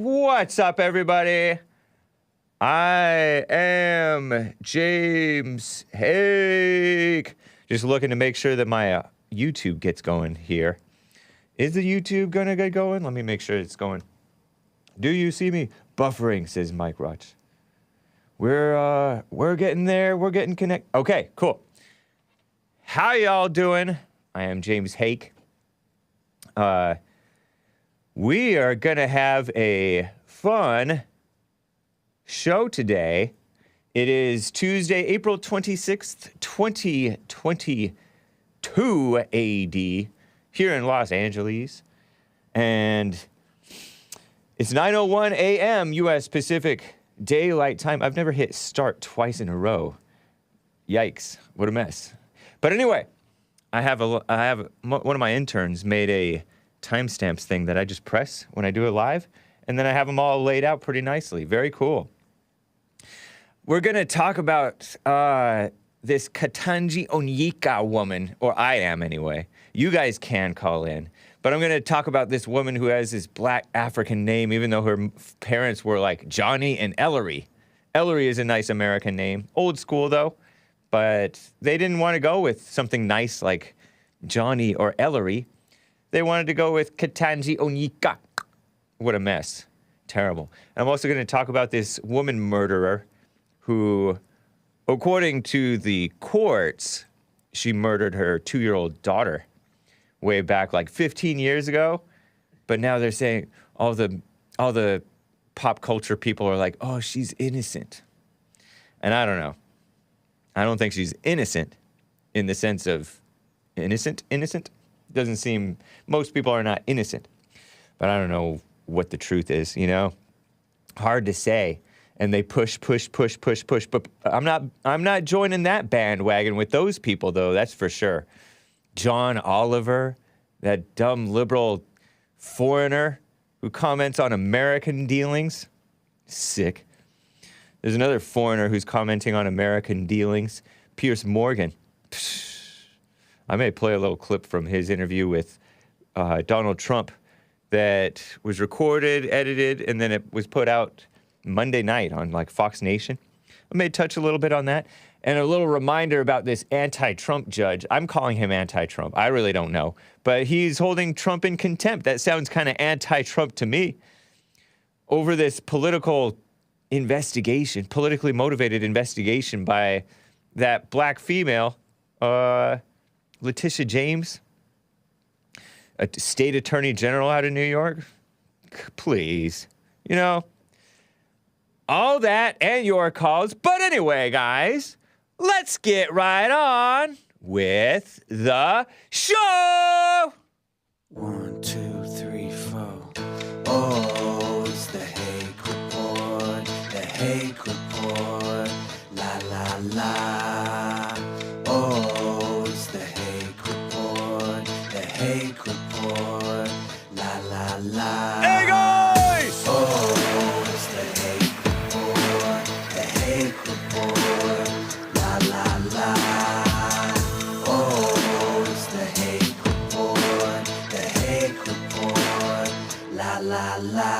What's up, everybody? I am James Hake. Just looking to make sure that my YouTube gets going here. Is the YouTube gonna get going? Let me make sure it's going. Do you see me? Buffering, says Mike Roch. We're getting there. We're getting connected. Okay, cool. How y'all doing? I am James Hake. We are gonna have a fun show today. It is Tuesday, April 26th, 2022 AD, here in Los Angeles. And it's 9:01 a.m. U.S. Pacific Daylight Time. I've never hit start twice in a row. Yikes, what a mess. But anyway, I have one of my interns made a timestamps thing that I just press when I do it live, and then I have them all laid out pretty nicely. Very cool. We're going to talk about this Ketanji Onyika woman, or I am anyway. You guys can call in. But I'm going to talk about this woman who has this black African name, even though her parents were like Johnny and Ellery. Ellery is a nice American name. Old school, though. But they didn't want to go with something nice like Johnny or Ellery. They wanted to go with Ketanji Onyika. What a mess. Terrible. I'm also going to talk about this woman murderer who, according to the courts, she murdered her 2-year-old daughter way back like 15 years ago. But now they're saying all the pop culture people are like, oh, she's innocent. And I don't know. I don't think she's innocent in the sense of innocent. Doesn't seem, most people are not innocent. But I don't know what the truth is, you know? Hard to say. And they push. But I'm not joining that bandwagon with those people, though, that's for sure. John Oliver, that dumb liberal foreigner who comments on American dealings. Sick. There's another foreigner who's commenting on American dealings. Piers Morgan. I may play a little clip from his interview with Donald Trump that was recorded, edited, and then it was put out Monday night on like Fox Nation. I may touch a little bit on that. And a little reminder about this anti-Trump judge. I'm calling him anti-Trump. I really don't know. But he's holding Trump in contempt. That sounds kind of anti-Trump to me. Over this political investigation, politically motivated investigation by that black female, Letitia James, a state attorney general out of New York. Please, you know, all that and your calls. But anyway, guys, let's get right on with the show. 1, 2, 3, 4. Oh, it's the Hake Report. The Hake Report. La la la. Oh, it's the Hake Report. The Hake Report. La la la. Hey guys! Oh, it's the Hake Report. The Hake Report. La la la. Oh, it's the Hake Report. The Hake Report. La la la.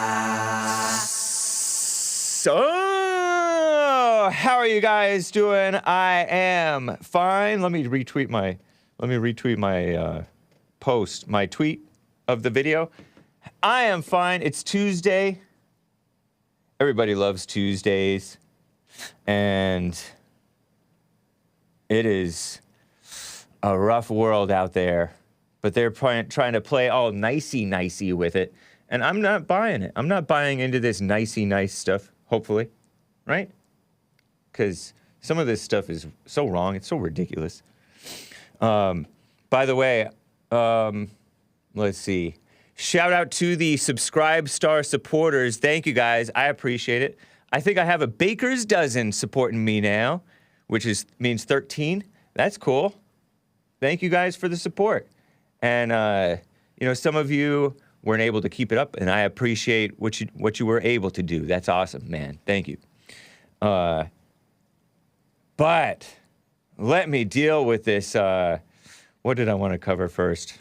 So, how are you guys doing? I am fine. Let me retweet my post, my tweet of the video. I am fine. It's Tuesday. Everybody loves Tuesdays. And it is a rough world out there. But they're trying to play all nicey with it. And I'm not buying it. I'm not buying into this nicey nice stuff, hopefully. Right? Because some of this stuff is so wrong. It's so ridiculous. By the way, let's see. Shout out to the Subscribe Star supporters. Thank you, guys. I appreciate it. I think I have a baker's dozen supporting me now, which means 13. That's cool. Thank you guys for the support. And, you know, some of you weren't able to keep it up, and I appreciate what you were able to do. That's awesome, man. Thank you. But let me deal with this. What did I want to cover first?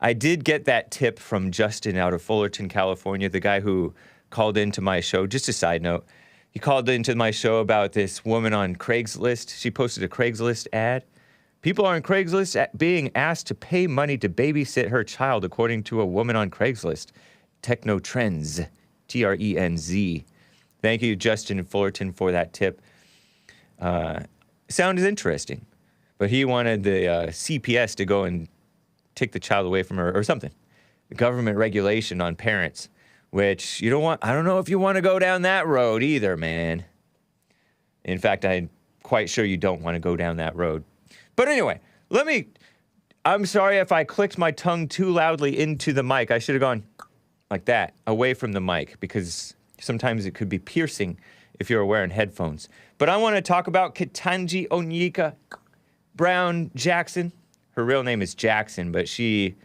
I did get that tip from Justin out of Fullerton, California, the guy who called into my show. Just a side note. He called into my show about this woman on Craigslist. She posted a Craigslist ad. People on Craigslist being asked to pay money to babysit her child, according to a woman on Craigslist. Techno Trends, Trenz. Thank you, Justin Fullerton, for that tip. Sounded interesting, but he wanted the CPS to go and take the child away from her or something. The government regulation on parents, which you don't want. I don't know if you want to go down that road either, man. In fact, I'm quite sure you don't want to go down that road. But anyway, I'm sorry if I clicked my tongue too loudly into the mic. I should have gone like that, away from the mic, because sometimes it could be piercing if you're wearing headphones. But I want to talk about Ketanji Onyika Brown Jackson. Her real name is Jackson, but she,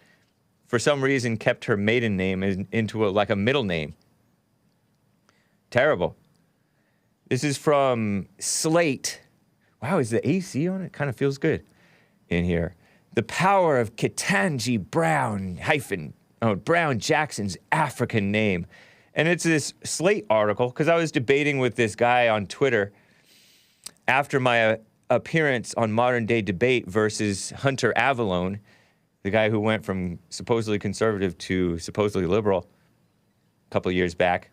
for some reason, kept her maiden name into like a middle name. Terrible. This is from Slate. Wow, is the AC on it? Kind of feels good in here. The power of Ketanji Brown Jackson's African name. And it's this Slate article, because I was debating with this guy on Twitter after my appearance on Modern Day Debate versus Hunter Avallone, the guy who went from supposedly conservative to supposedly liberal a couple of years back.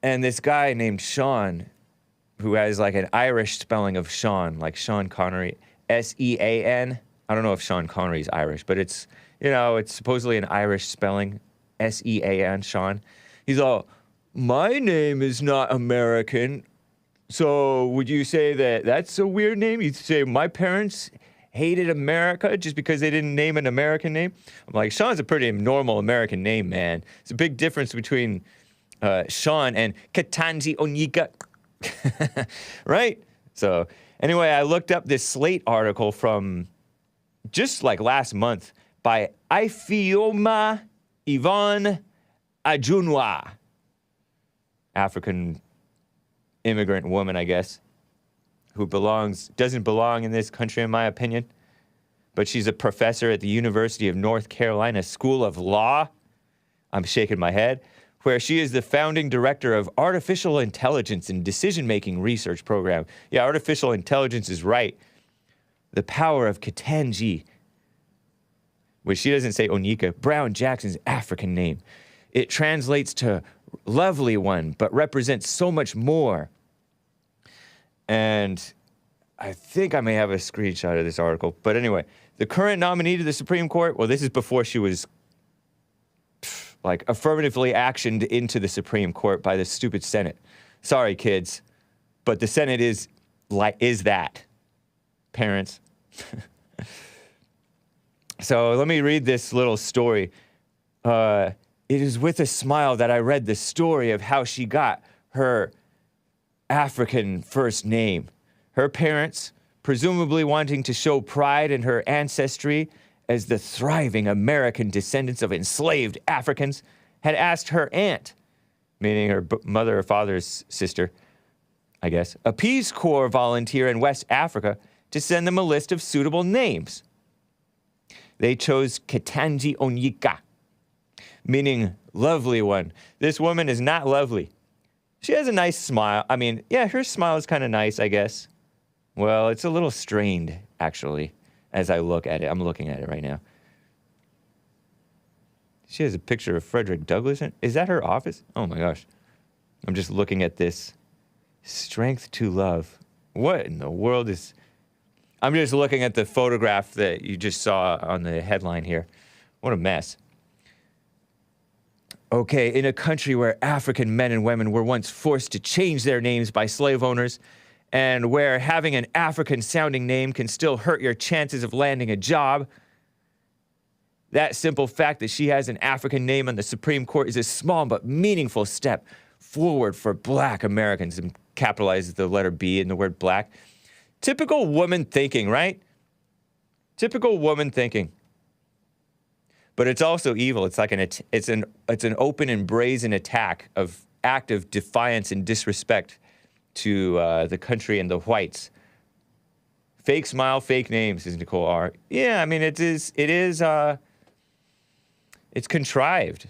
And this guy named Sean, who has like an Irish spelling of Sean, like Sean Connery, S-E-A-N. I don't know if Sean Connery's Irish, but it's supposedly an Irish spelling, S-E-A-N, Sean. He's all, my name is not American, so would you say that that's a weird name? You'd say my parents hated America just because they didn't name an American name? I'm like, Sean's a pretty normal American name, man. It's a big difference between Sean and Ketanji Onyika, right? So anyway, I looked up this Slate article from just like last month by Ifeoma Yvonne Ajunwa, African immigrant woman, I guess, who doesn't belong in this country, in my opinion. But she's a professor at the University of North Carolina School of Law. I'm shaking my head. Where she is the founding director of Artificial Intelligence and Decision-Making Research Program. Yeah, artificial intelligence is right. The power of Ketanji, which she doesn't say Onyika, Brown Jackson's African name. It translates to lovely one, but represents so much more. And I think I may have a screenshot of this article. But anyway, the current nominee to the Supreme Court, well, this is before she was like affirmatively actioned into the Supreme Court by the stupid Senate. Sorry, kids, but the Senate is that. Parents. So let me read this little story. It is with a smile that I read the story of how she got her African first name. Her parents, presumably wanting to show pride in her ancestry as the thriving American descendants of enslaved Africans, had asked her aunt, meaning her mother or father's sister, I guess, a Peace Corps volunteer in West Africa, to send them a list of suitable names. They chose Ketanji Onyika, meaning lovely one. This woman is not lovely. She has a nice smile. I mean, yeah, her smile is kind of nice, I guess. Well, it's a little strained, actually, as I look at it. I'm looking at it right now. She has a picture of Frederick Douglass. Is that her office? Oh, my gosh. I'm just looking at this. Strength to love. What in the world is... I'm just looking at the photograph that you just saw on the headline here. What a mess. Okay, in a country where African men and women were once forced to change their names by slave owners, and where having an African-sounding name can still hurt your chances of landing a job, that simple fact that she has an African name on the Supreme Court is a small but meaningful step forward for Black Americans, and capitalizes the letter B in the word black. Typical woman thinking, right? Typical woman thinking. But it's also evil. It's like it's an open and brazen act of defiance and disrespect to the country and the whites. Fake smile, fake name, says Nicole R. Yeah, I mean, it is It's contrived.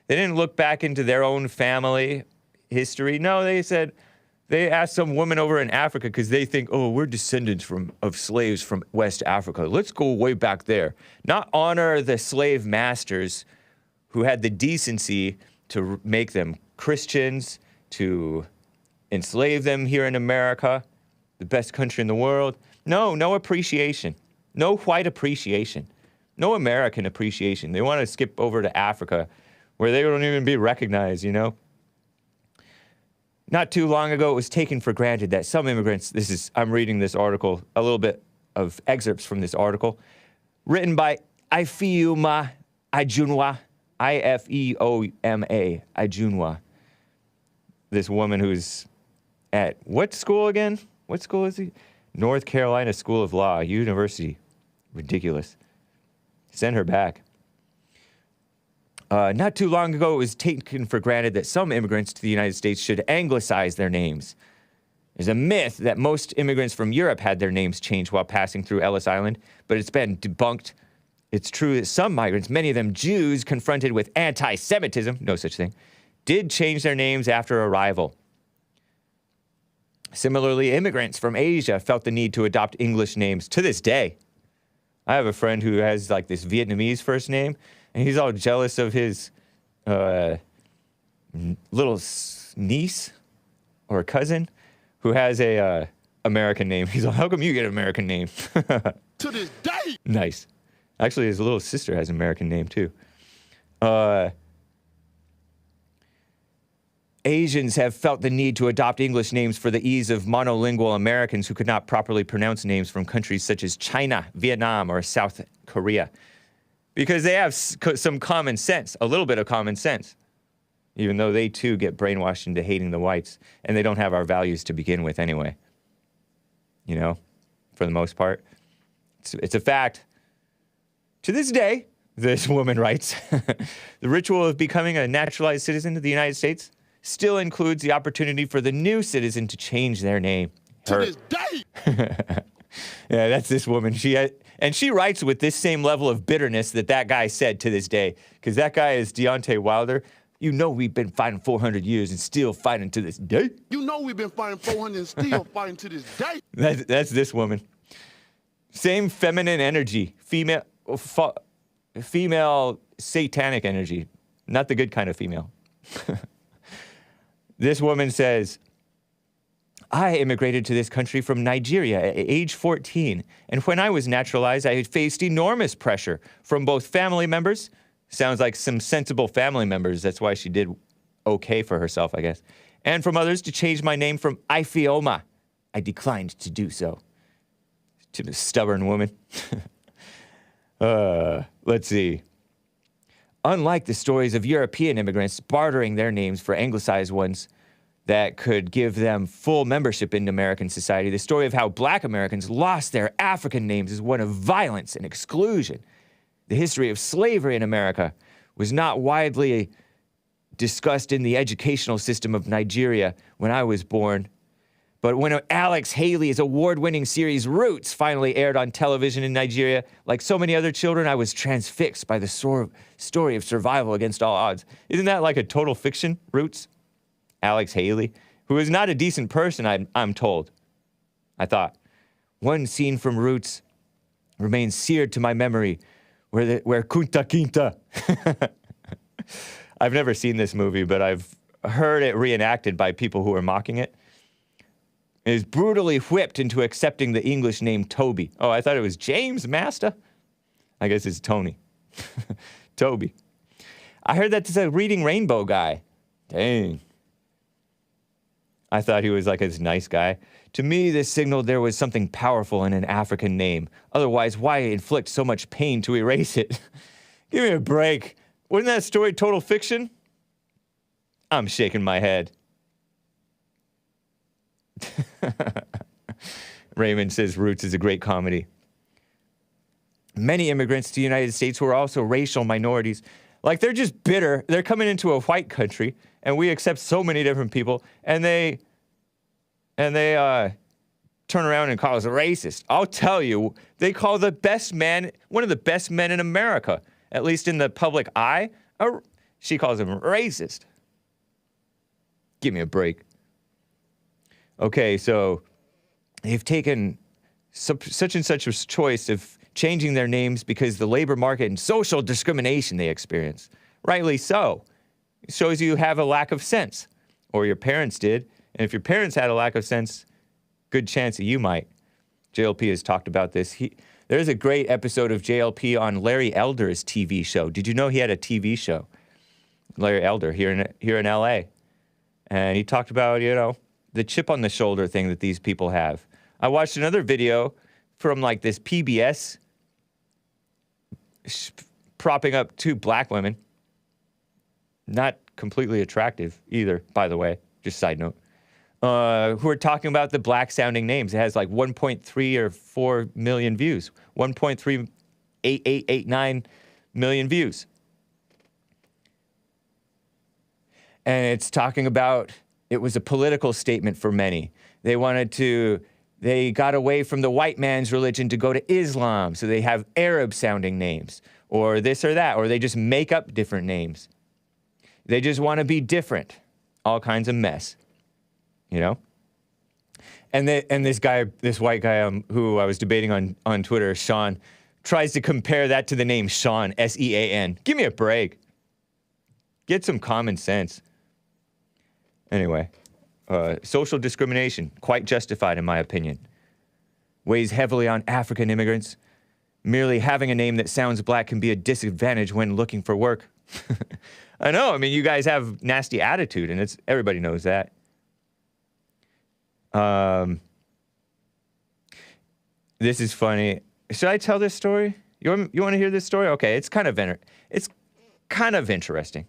They didn't look back into their own family history. No, they asked some woman over in Africa because they think, oh, we're descendants of slaves from West Africa. Let's go way back there. Not honor the slave masters who had the decency to make them Christians, to enslave them here in America, the best country in the world. No appreciation. No white appreciation. No American appreciation. They want to skip over to Africa where they don't even be recognized, you know? Not too long ago, it was taken for granted that some immigrants, I'm reading this article, a little bit of excerpts from this article, written by Ifeoma Ajunwa, Ifeoma Ajunwa. This woman who's at what school again? What school is he? North Carolina School of Law, University. Ridiculous. Send her back. Not too long ago, it was taken for granted that some immigrants to the United States should anglicize their names. There's a myth that most immigrants from Europe had their names changed while passing through Ellis Island, but it's been debunked. It's true that some migrants, many of them Jews confronted with anti-Semitism, no such thing, did change their names after arrival. Similarly, immigrants from Asia felt the need to adopt English names to this day. I have a friend who has like this Vietnamese first name, and he's all jealous of his little niece or cousin who has a American name. He's like, how come you get an American name? To this day! Nice. Actually, his little sister has an American name, too. Asians have felt the need to adopt English names for the ease of monolingual Americans who could not properly pronounce names from countries such as China, Vietnam, or South Korea. Because they have some common sense, a little bit of common sense, even though they too get brainwashed into hating the whites, and they don't have our values to begin with anyway. You know, for the most part. It's a fact. To this day, this woman writes, the ritual of becoming a naturalized citizen of the United States still includes the opportunity for the new citizen to change their name. To this day! Yeah, that's this woman. And she writes with this same level of bitterness that guy said to this day. Because that guy is Deontay Wilder. You know we've been fighting 400 years and still fighting to this day. You know we've been fighting 400 and still fighting to this day. That's this woman. Same feminine energy. Female satanic energy. Not the good kind of female. This woman says, I immigrated to this country from Nigeria at age 14, and when I was naturalized, I had faced enormous pressure from both family members, sounds like some sensible family members, that's why she did okay for herself, I guess, and from others to change my name from Ifeoma. I declined to do so. To the stubborn woman. Let's see. Unlike the stories of European immigrants bartering their names for anglicized ones that could give them full membership in American society, the story of how black Americans lost their African names is one of violence and exclusion. The history of slavery in America was not widely discussed in the educational system of Nigeria when I was born. But when Alex Haley's award-winning series Roots finally aired on television in Nigeria, like so many other children, I was transfixed by the story of survival against all odds. Isn't that like a total fiction, Roots? Alex Haley, who is not a decent person, I'm told. I thought. One scene from Roots remains seared to my memory, where Kunta Kinta. I've never seen this movie, but I've heard it reenacted by people who are mocking it. Is brutally whipped into accepting the English name Toby. Oh, I thought it was James Master. I guess it's Tony. Toby. I heard that's a Reading Rainbow guy. Dang. I thought he was like this nice guy. To me, this signaled there was something powerful in an African name. Otherwise, why inflict so much pain to erase it? Give me a break. Wasn't that story total fiction? I'm shaking my head. Raymond says Roots is a great comedy. Many immigrants to the United States who are also racial minorities, like they're just bitter. They're coming into a white country, and we accept so many different people, and they turn around and call us a racist. I'll tell you, they call the best man, one of the best men in America, at least in the public eye, she calls him racist. Give me a break. Okay, so they've taken such and such a choice of changing their names because the labor market and social discrimination they experience. Rightly so. It shows you have a lack of sense, or your parents did. And if your parents had a lack of sense, good chance that you might. JLP has talked about this. There's a great episode of JLP on Larry Elder's TV show. Did you know he had a TV show? Larry Elder here in LA. And he talked about, the chip on the shoulder thing that these people have. I watched another video from like this PBS propping up two black women. Not completely attractive either, by the way. Just side note. Who are talking about the black-sounding names. It has like 1.3 or 4 million views. 1.38889 million views. And it's talking about, it was a political statement for many. They got away from the white man's religion to go to Islam, so they have Arab-sounding names, or this or that, or they just make up different names. They just want to be different. All kinds of mess. And this white guy who I was debating on Twitter, Sean, tries to compare that to the name Sean, S-E-A-N. Give me a break. Get some common sense. Anyway, social discrimination, quite justified in my opinion. Weighs heavily on African immigrants. Merely having a name that sounds black can be a disadvantage when looking for work. I know, you guys have nasty attitude, and everybody knows that. This is funny. Should I tell this story? You want to hear this story? Okay, it's kind of interesting.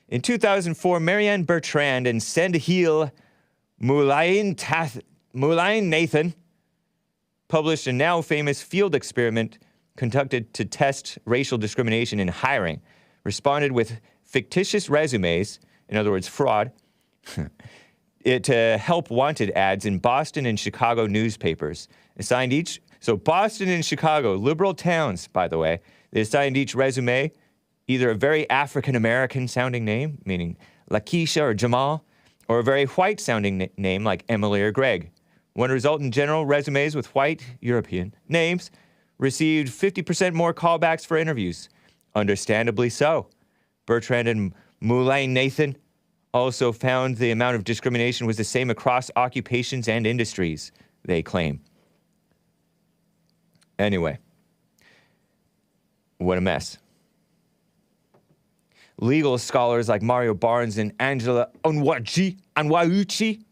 In 2004, Marianne Bertrand and Sendhil Moulayen Nathan published a now famous field experiment conducted to test racial discrimination in hiring. Responded with fictitious resumes, in other words, fraud, to help wanted ads in Boston and Chicago newspapers. So Boston and Chicago, liberal towns, by the way, they assigned each resume either a very African-American sounding name, meaning Lakeisha or Jamal, or a very white sounding name like Emily or Greg. One result in general, resumes with white European names received 50% more callbacks for interviews. Understandably so. Bertrand and Moulayen Nathan also found the amount of discrimination was the same across occupations and industries, they claim. Anyway, what a mess. Legal scholars like Mario Barnes and Angela Onwuachi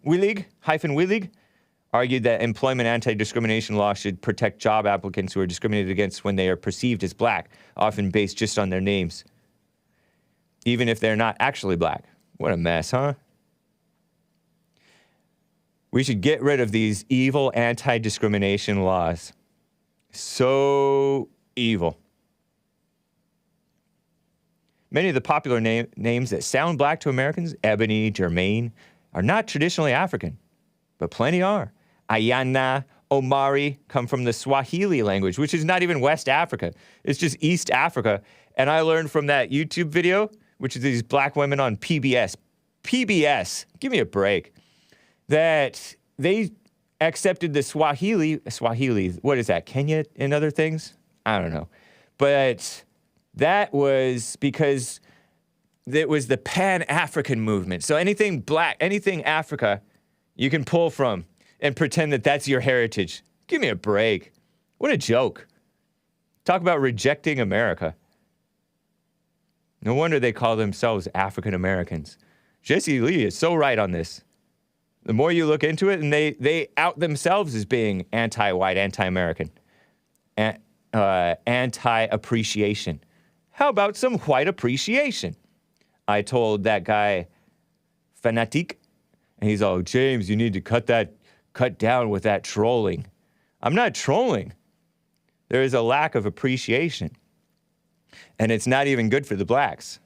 Willig argued that employment anti-discrimination law should protect job applicants who are discriminated against when they are perceived as black, often based just on their names, even if they're not actually black. What a mess, huh? We should get rid of these evil anti-discrimination laws. So evil. Many of the popular names that sound black to Americans, Ebony, Jermaine, are not traditionally African, but plenty are. Ayana, Omari come from the Swahili language, which is not even West Africa. It's just East Africa. And I learned from that YouTube video, which is these black women on PBS. PBS, give me a break. That they accepted the Swahili, what is that, Kenya and other things? I don't know. But that was because it was the Pan-African movement. So anything black, anything Africa, you can pull from and pretend that that's your heritage. Give me a break. What a joke. Talk about rejecting America. No wonder they call themselves African Americans. Jesse Lee is so right on this. The more you look into it, and they out themselves as being anti-white, anti-American, anti-appreciation. How about some white appreciation? I told that guy, Fanatic, and he's all, James, you need to cut down with that trolling. I'm not trolling. There is a lack of appreciation. And it's not even good for the blacks.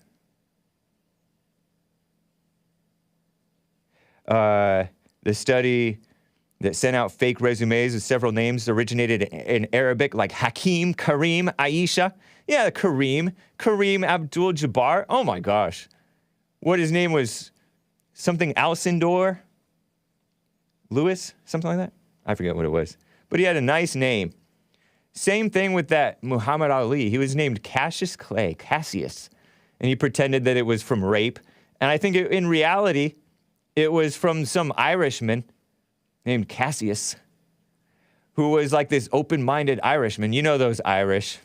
The study that sent out fake resumes with several names originated in Arabic, like Hakim, Kareem, Aisha. Yeah, Kareem Abdul-Jabbar. Oh my gosh. What his name was, something Alcindor Lewis, something like that. I forget what it was. But he had a nice name. Same thing with that Muhammad Ali. He was named Cassius Clay, Cassius. And he pretended that it was from rape. And I think in reality, it was from some Irishman named Cassius, who was like this open-minded Irishman. You know those Irish.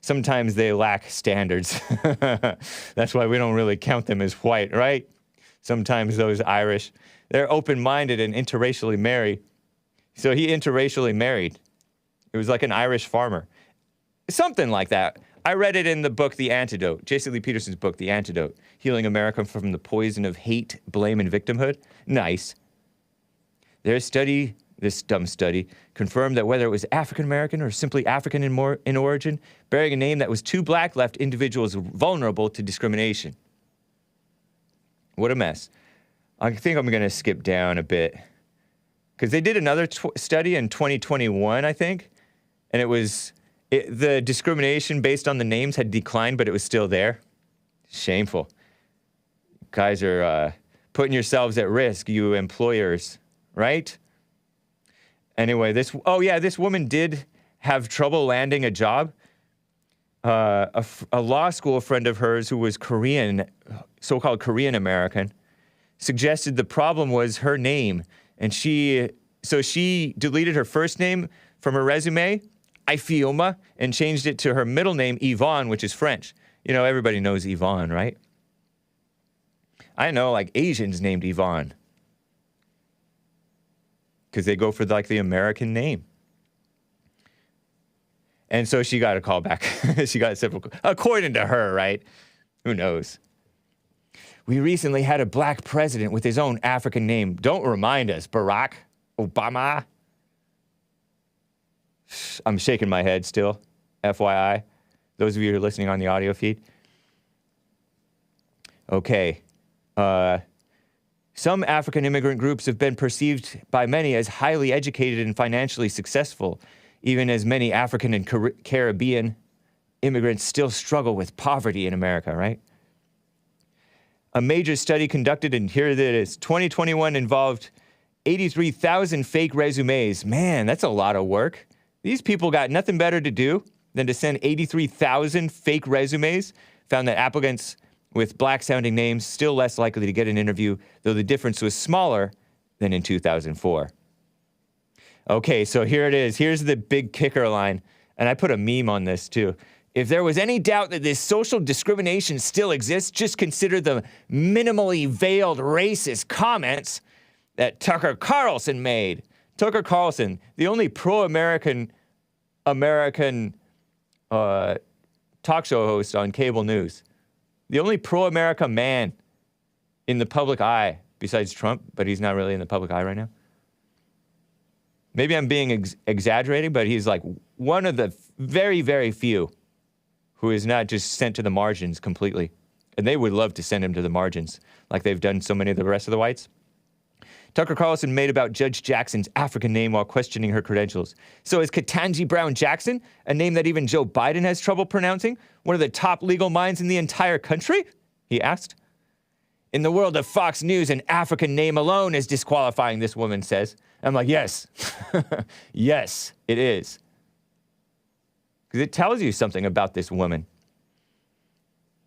Sometimes they lack standards. That's why we don't really count them as white, right? Sometimes those Irish, they're open-minded and interracially marry. So he interracially married. It was like an Irish farmer. Something like that. I read it in the book, The Antidote, J.C. Lee Peterson's book, The Antidote, Healing America from the Poison of Hate, Blame, and Victimhood. Nice. Their study, this dumb study, confirmed that whether it was African-American or simply African in origin, bearing a name that was too black left individuals vulnerable to discrimination. What a mess. I think I'm going to skip down a bit. Because they did another study in 2021, I think, and the discrimination based on the names had declined, but it was still there. Shameful. You guys are putting yourselves at risk, you employers, right? Anyway, this woman did have trouble landing a job. A law school friend of hers who was Korean, so-called Korean American, suggested the problem was her name. And she deleted her first name from her resume, Ifioma, and changed it to her middle name, Yvonne, which is French. You know, everybody knows Yvonne, right? I know, like, Asians named Yvonne. Because they go for, like, the American name. And so she got a call back. She got several, according to her, right? Who knows? We recently had a black president with his own African name. Don't remind us, Barack Obama. I'm shaking my head still, FYI. Those of you who are listening on the audio feed. Okay. Some African immigrant groups have been perceived by many as highly educated and financially successful, even as many African and Caribbean immigrants still struggle with poverty in America, right? A major study conducted, and here it is, 2021 involved 83,000 fake resumes. Man, that's a lot of work. These people got nothing better to do than to send 83,000 fake resumes, found that applicants with black-sounding names still less likely to get an interview, though the difference was smaller than in 2004. Okay, so here it is. Here's the big kicker line, and I put a meme on this too. If there was any doubt that this social discrimination still exists, just consider the minimally veiled racist comments that Tucker Carlson made. Tucker Carlson, the only pro-American talk show host on cable news. The only pro-America man in the public eye, besides Trump, but he's not really in the public eye right now. Maybe I'm being exaggerating, but he's like one of the very, very few who is not just sent to the margins completely. And they would love to send him to the margins, like they've done so many of the rest of the whites. Tucker Carlson made about Judge Jackson's African name while questioning her credentials. So is Ketanji Brown Jackson, a name that even Joe Biden has trouble pronouncing, one of the top legal minds in the entire country? He asked. In the world of Fox News, an African name alone is disqualifying, this woman says. I'm like, yes. Yes, it is. Because it tells you something about this woman.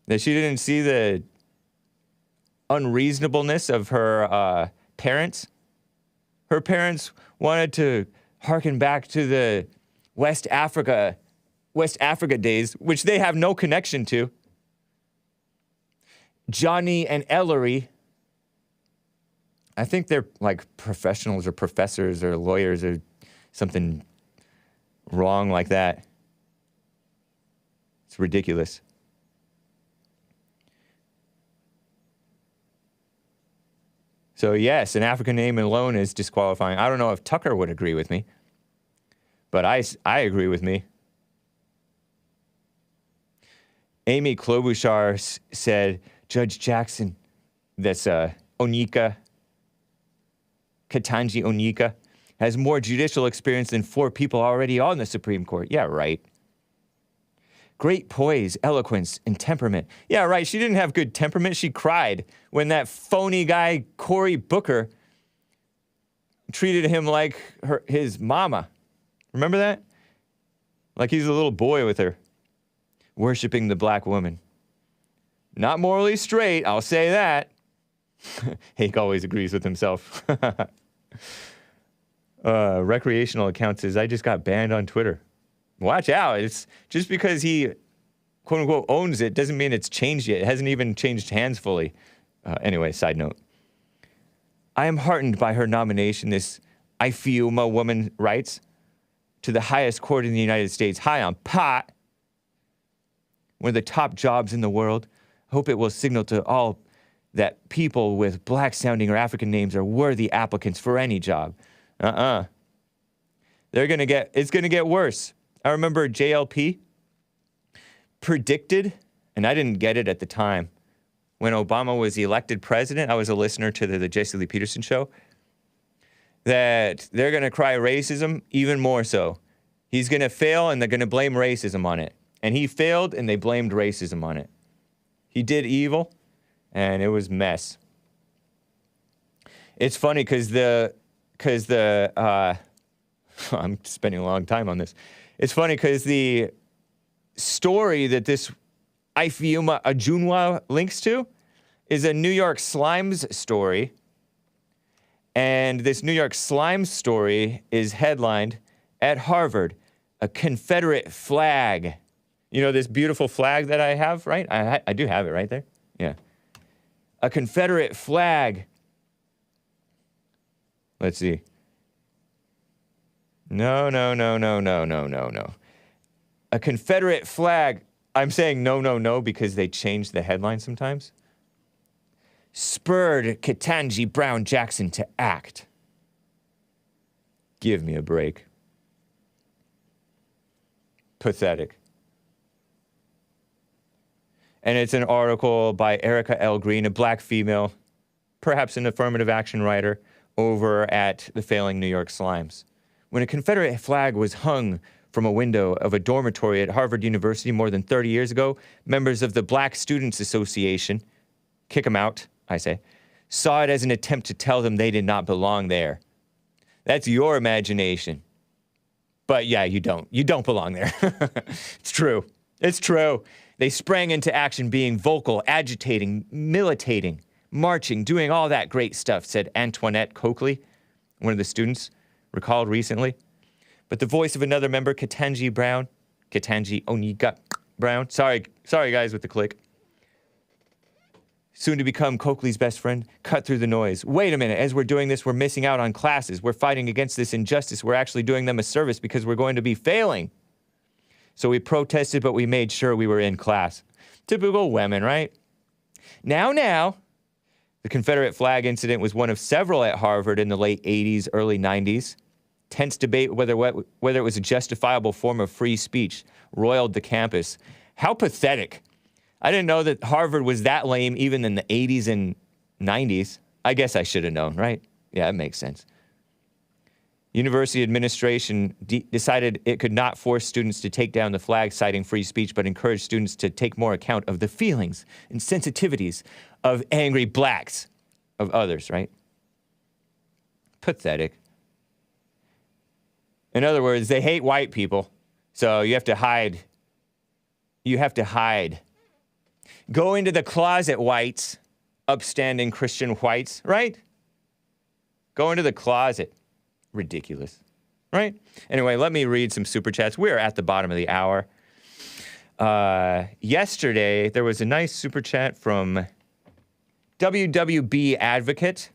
That she didn't see the unreasonableness of her parents. Her parents wanted to harken back to the West Africa days, which they have no connection to. Johnny and Ellery, I think they're like professionals or professors or lawyers or something wrong like that. It's ridiculous. So yes, an African name alone is disqualifying. I don't know if Tucker would agree with me, but I agree with me. Amy Klobuchar said, Judge Jackson, that's Onyika, Ketanji Onyika, has more judicial experience than 4 people already on the Supreme Court. Yeah, right. Great poise, eloquence, and temperament. Yeah, right. She didn't have good temperament. She cried when that phony guy, Cory Booker, treated him like his mama. Remember that? Like he's a little boy with her, worshiping the black woman. Not morally straight, I'll say that. Hake always agrees with himself. Recreational account says, I just got banned on Twitter. Watch out. It's just because he, quote unquote, owns it doesn't mean it's changed yet. It hasn't even changed hands fully. Anyway, side note. I am heartened by her nomination, this Ifiuma woman writes, to the highest court in the United States, high on pot, one of the top jobs in the world. I hope it will signal to all that people with black-sounding or African names are worthy applicants for any job. It's gonna get worse. I remember JLP predicted, and I didn't get it at the time, when Obama was elected president, I was a listener to the Jesse Lee Peterson show, that they're going to cry racism even more so. He's going to fail, and they're going to blame racism on it. And he failed, and they blamed racism on it. He did evil, and it was mess. It's funny because I'm spending a long time on this. It's funny because the story that this Ifiuma Ajunwa links to is a New York Slimes story. And this New York Slimes story is headlined, at Harvard, a Confederate flag. You know this beautiful flag that I have, right? I do have it right there. Yeah. A Confederate flag. Let's see. No. A Confederate flag. I'm saying no because they change the headline sometimes. Spurred Ketanji Brown Jackson to act. Give me a break. Pathetic. And it's an article by Erica L. Green, a black female, perhaps an affirmative action writer, over at the failing New York Slimes. When a Confederate flag was hung from a window of a dormitory at Harvard University more than 30 years ago, members of the Black Students Association, kick them out, I say, saw it as an attempt to tell them they did not belong there. That's your imagination. But yeah, you don't. You don't belong there. It's true. It's true. They sprang into action being vocal, agitating, militating, marching, doing all that great stuff, said Antoinette Coakley, one of the students, recalled recently. But the voice of another member, Ketanji Onyika Brown, sorry guys with the click, soon to become Coakley's best friend, cut through the noise. Wait a minute, as we're doing this, we're missing out on classes. We're fighting against this injustice. We're actually doing them a service because we're going to be failing. So we protested, but we made sure we were in class. Typical women, right? Now, the Confederate flag incident was one of several at Harvard in the late 80s, early 90s. Tense debate whether it was a justifiable form of free speech roiled the campus. How pathetic. I didn't know that Harvard was that lame even in the 80s and 90s. I guess I should have known, right? Yeah, that makes sense. University administration decided it could not force students to take down the flag citing free speech, but encouraged students to take more account of the feelings and sensitivities of angry blacks, of others, right? Pathetic. In other words, they hate white people, so you have to hide. You have to hide. Go into the closet, whites, upstanding Christian whites, right? Go into the closet. Ridiculous, right? Anyway, let me read some super chats. We're at the bottom of the hour. Yesterday, there was a nice super chat from WWB Advocate.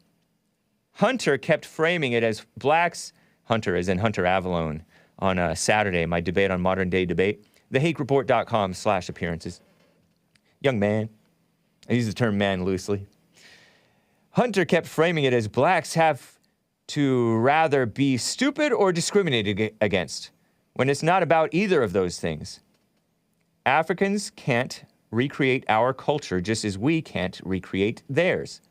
Hunter kept framing it as blacks, Hunter as in Hunter Avalone, on Saturday, my debate on modern day debate, thehakereport.com/appearances. Young man. I use the term man loosely. Hunter kept framing it as blacks have to rather be stupid or discriminated against, when it's not about either of those things. Africans can't recreate our culture just as we can't recreate theirs.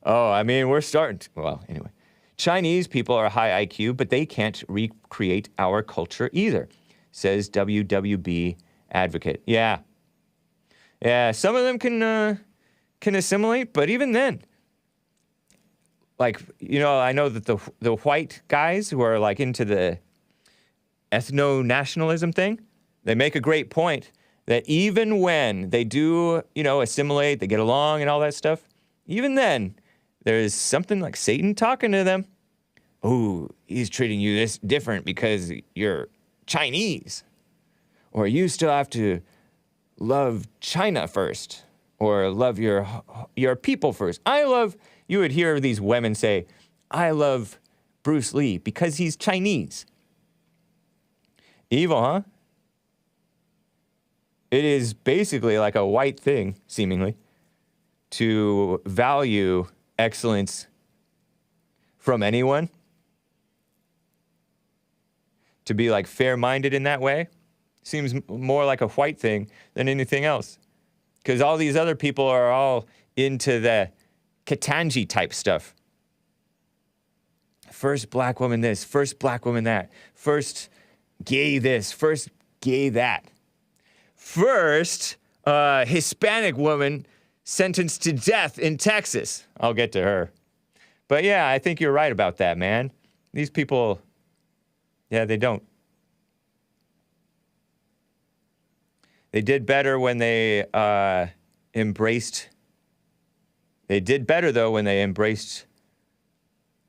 Oh, I mean, we're starting to, well, anyway. Chinese people are high IQ, but they can't recreate our culture either, says WWB advocate. Yeah. Yeah, some of them can assimilate, but even then, like, you know, I know that the white guys who are like into the ethno-nationalism thing, they make a great point that even when they do, you know, assimilate, they get along and all that stuff, even then, there's something like Satan talking to them. Oh, he's treating you this different because you're Chinese. Or you still have to love China first. Or love your people first. You would hear these women say, I love Bruce Lee because he's Chinese. Evil, huh? It is basically like a white thing, seemingly, to value excellence from anyone. To be like fair-minded in that way seems more like a white thing than anything else. Because all these other people are all into the Ketanji type stuff. First black woman this, first black woman that, first gay this, first gay that. First Hispanic woman sentenced to death in Texas. I'll get to her. But yeah, I think you're right about that, man. These people, yeah, they don't. They did better when they embraced. They did better, though, when they embraced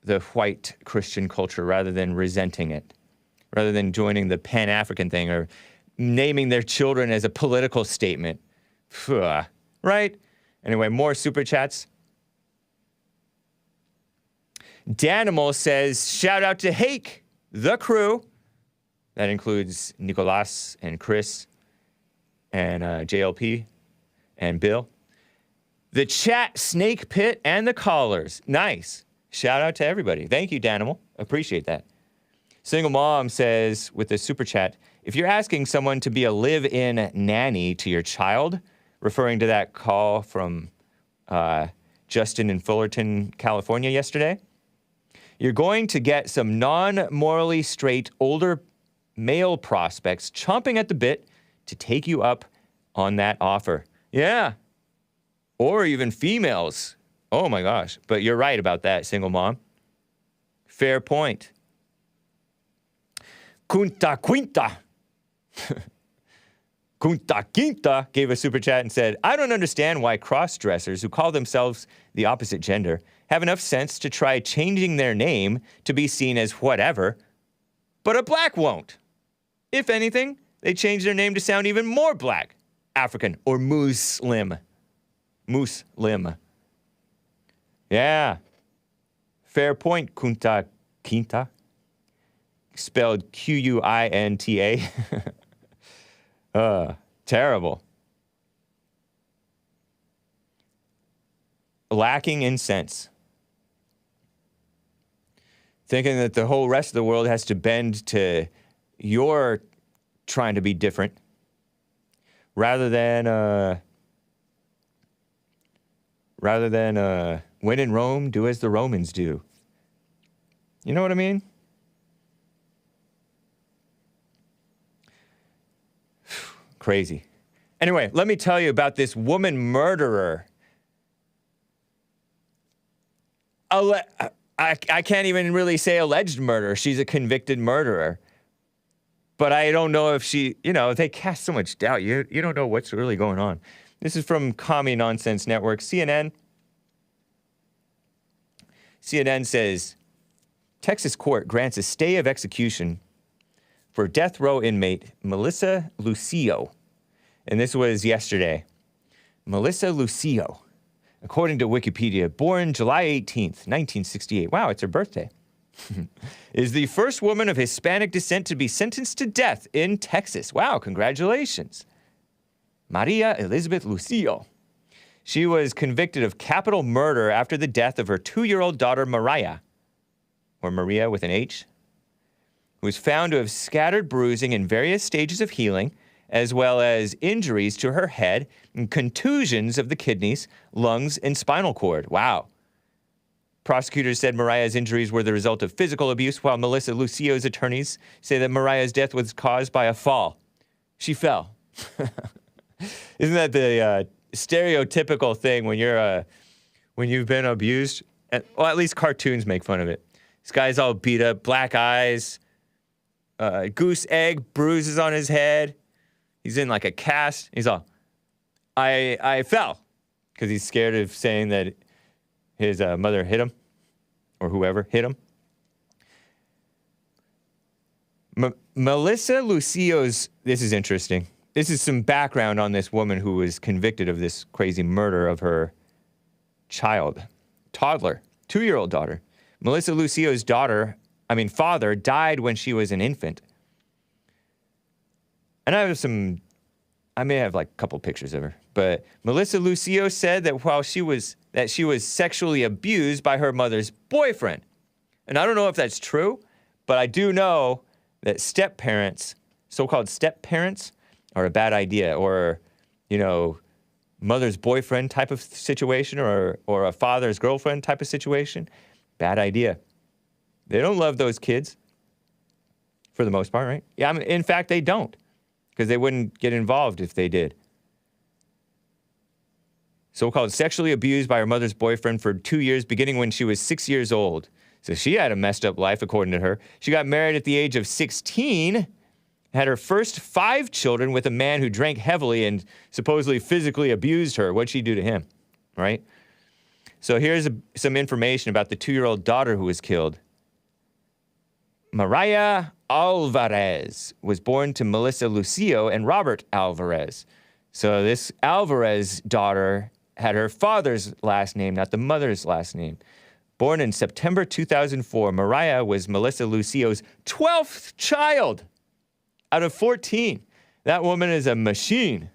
the white Christian culture rather than resenting it, rather than joining the Pan-African thing or naming their children as a political statement. Right? Anyway, more super chats. Danimal says, shout out to Hake, the crew. That includes Nicolas and Chris and JLP and Bill. The chat, Snake Pit, and the callers. Nice. Shout out to everybody. Thank you, Danimal. Appreciate that. Single Mom says, with the super chat, if you're asking someone to be a live-in nanny to your child, referring to that call from Justin in Fullerton, California yesterday, you're going to get some non-morally straight older male prospects chomping at the bit to take you up on that offer. Yeah. Or even females. Oh my gosh. But you're right about that, single mom. Fair point. Kunta Quinta. Kunta Quinta gave a super chat and said, I don't understand why cross-dressers who call themselves the opposite gender have enough sense to try changing their name to be seen as whatever, but a black won't. If anything, they change their name to sound even more black, African, or Muslim. Muslim. Yeah. Fair point, Kunta Quinta. Spelled Quinta. Terrible. Lacking in sense. Thinking that the whole rest of the world has to bend to your trying to be different. Rather than when in Rome, do as the Romans do. You know what I mean? Crazy. Anyway, let me tell you about this woman murderer. I can't even really say alleged murder. She's a convicted murderer. But I don't know if she, they cast so much doubt. You don't know what's really going on. This is from Commie Nonsense Network, CNN. CNN says, Texas court grants a stay of execution for death row inmate Melissa Lucio. And this was yesterday. Melissa Lucio, according to Wikipedia, born July 18th, 1968. Wow, it's her birthday. Is the first woman of Hispanic descent to be sentenced to death in Texas. Wow, congratulations. Maria Elizabeth Lucio. She was convicted of capital murder after the death of her 2-year-old daughter, Mariah, or Maria with an H, who was found to have scattered bruising in various stages of healing, as well as injuries to her head and contusions of the kidneys, lungs, and spinal cord. Wow. Prosecutors said Mariah's injuries were the result of physical abuse, while Melissa Lucio's attorneys say that Mariah's death was caused by a fall. She fell. Isn't that the stereotypical thing when you've been abused? Well, at least cartoons make fun of it. This guy's all beat up, black eyes, goose egg bruises on his head. He's in like a cast. He's all, I fell, because he's scared of saying that his mother hit him, or whoever hit him. Melissa Lucio's, this is interesting. This is some background on this woman who was convicted of this crazy murder of her toddler, 2-year-old daughter. Melissa Lucio's father died when she was an infant. And I may have like a couple pictures of her, but Melissa Lucio said that she was sexually abused by her mother's boyfriend. And I don't know if that's true, but I do know that so-called step-parents, are a bad idea, or, mother's boyfriend type of situation, or a father's girlfriend type of situation. Bad idea. They don't love those kids, for the most part, right? Yeah, in fact, they don't, because they wouldn't get involved if they did. So-called sexually abused by her mother's boyfriend for 2 years, beginning when she was 6 years old. So she had a messed up life, according to her. She got married at the age of 16, had her first 5 children with a man who drank heavily and supposedly physically abused her. What'd she do to him, right? So here's some information about the 2-year-old daughter who was killed. Mariah Alvarez was born to Melissa Lucio and Robert Alvarez. So this Alvarez daughter had her father's last name, not the mother's last name. Born in September 2004, Mariah was Melissa Lucio's 12th child out of 14. That woman is a machine.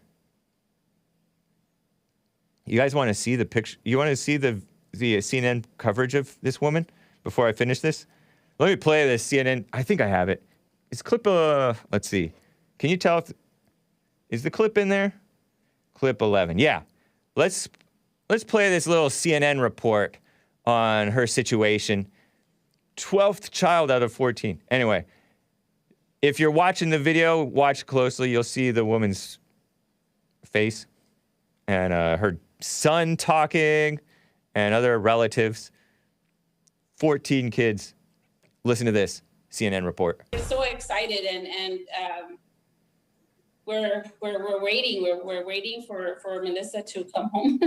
You guys want to see the picture? You want to see the CNN coverage of this woman before I finish this? Let me play this CNN. I think I have it. It's clip, let's see. Can you tell is the clip in there? Clip 11. Yeah. Let's play this little CNN report on her situation. 12th child out of 14. Anyway, if you're watching the video, watch closely. You'll see the woman's face and her son talking and other relatives. 14 kids. Listen to this CNN report. We're so excited, and we're waiting. We're waiting for Melissa to come home.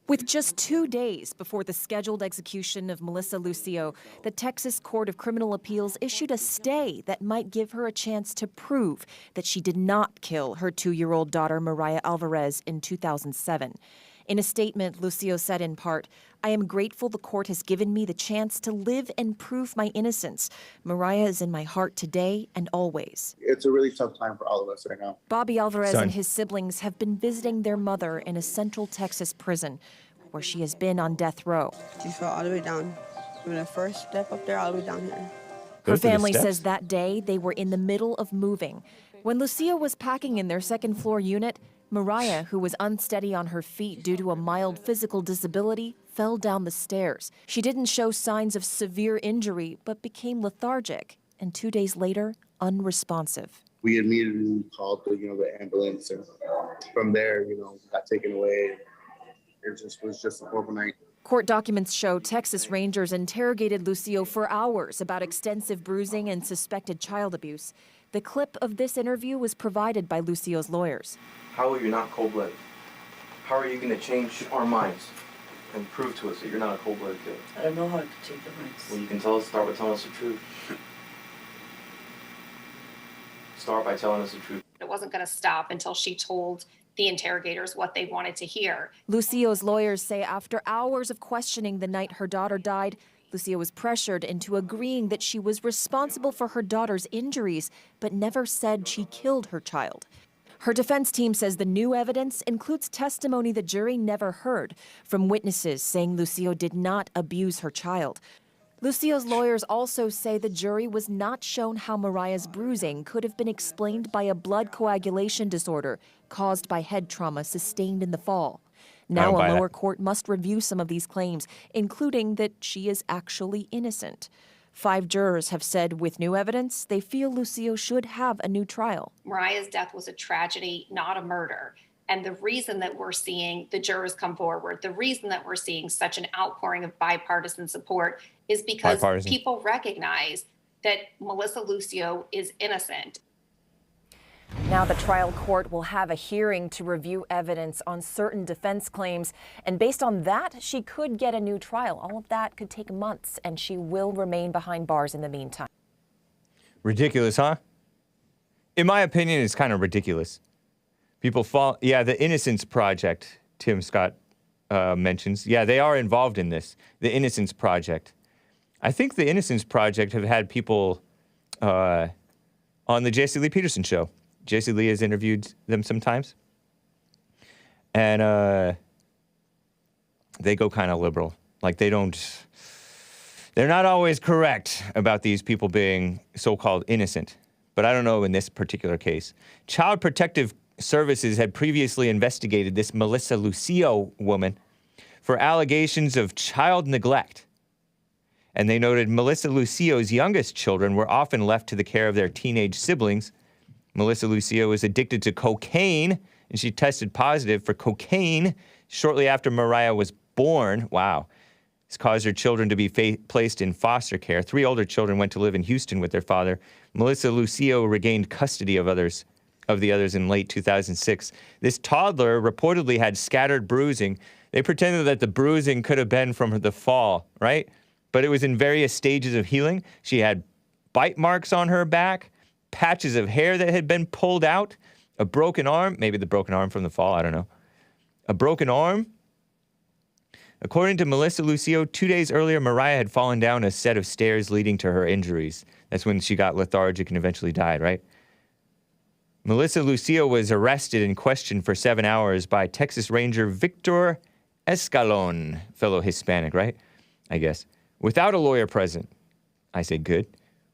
With just 2 days before the scheduled execution of Melissa Lucio, the Texas Court of Criminal Appeals issued a stay that might give her a chance to prove that she did not kill her 2-year-old daughter, Mariah Alvarez, in 2007. In a statement, Lucio said in part, "I am grateful the court has given me the chance to live and prove my innocence. Mariah is in my heart today and always." It's a really tough time for all of us right now. Bobby Alvarez and his siblings have been visiting their mother in a Central Texas prison, where she has been on death row. She fell all the way down. From the first step up there all the way down here. Her family says that day they were in the middle of moving. When Lucia was packing in their second-floor unit, Mariah, who was unsteady on her feet due to a mild physical disability, fell down the stairs. She didn't show signs of severe injury, but became lethargic, and 2 days later, unresponsive. We immediately called the ambulance, and from there, got taken away. It was just a horrible night. Court documents show Texas Rangers interrogated Lucio for hours about extensive bruising and suspected child abuse. The clip of this interview was provided by Lucio's lawyers. How are you not cold-blooded? How are you going to change our minds and prove to us that you're not a cold-blooded killer? I don't know how to change their minds. Well, you can start by telling us the truth. Start by telling us the truth. It wasn't going to stop until she told the interrogators what they wanted to hear. Lucio's lawyers say after hours of questioning the night her daughter died, Lucia was pressured into agreeing that she was responsible for her daughter's injuries, but never said she killed her child. Her defense team says the new evidence includes testimony the jury never heard from witnesses saying Lucio did not abuse her child. Lucio's lawyers also say the jury was not shown how Mariah's bruising could have been explained by a blood coagulation disorder caused by head trauma sustained in the fall. Now buy a that. lower court must review some of these claims, including that she is actually innocent. 5 jurors have said with new evidence, they feel Lucia should have a new trial. Mariah's death was a tragedy, not a murder. And the reason that we're seeing the jurors come forward, the reason that we're seeing such an outpouring of bipartisan support is because people recognize that Melissa Lucio is innocent. Now the trial court will have a hearing to review evidence on certain defense claims, and based on that, she could get a new trial. All of that could take months, and she will remain behind bars in the meantime. Ridiculous, huh? In my opinion, it's kind of ridiculous. People fall. Yeah, the Innocence Project, Tim Scott mentions. Yeah, they are involved in this. The Innocence Project. I think the Innocence Project have had people on the Jesse Lee Peterson show. Jesse Lee has interviewed them sometimes. And they go kind of liberal. Like they're not always correct about these people being so-called innocent. But I don't know in this particular case. Child Protective Services had previously investigated this Melissa Lucio woman for allegations of child neglect. And they noted Melissa Lucio's youngest children were often left to the care of their teenage siblings. Melissa Lucio was addicted to cocaine, and she tested positive for cocaine shortly after Mariah was born. Wow. This caused her children to be placed in foster care. 3 older children went to live in Houston with their father. Melissa Lucio regained custody of the others in late 2006. This toddler reportedly had scattered bruising. They pretended that the bruising could have been from the fall, right? But it was in various stages of healing. She had bite marks on her back, patches of hair that had been pulled out, a broken arm, maybe the broken arm from the fall, I don't know. A broken arm. According to Melissa Lucio, 2 days earlier, Mariah had fallen down a set of stairs leading to her injuries. That's when she got lethargic and eventually died, right? Melissa Lucio was arrested and questioned for 7 hours by Texas Ranger Victor Escalon, fellow Hispanic, right? I guess. Without a lawyer present. I say good.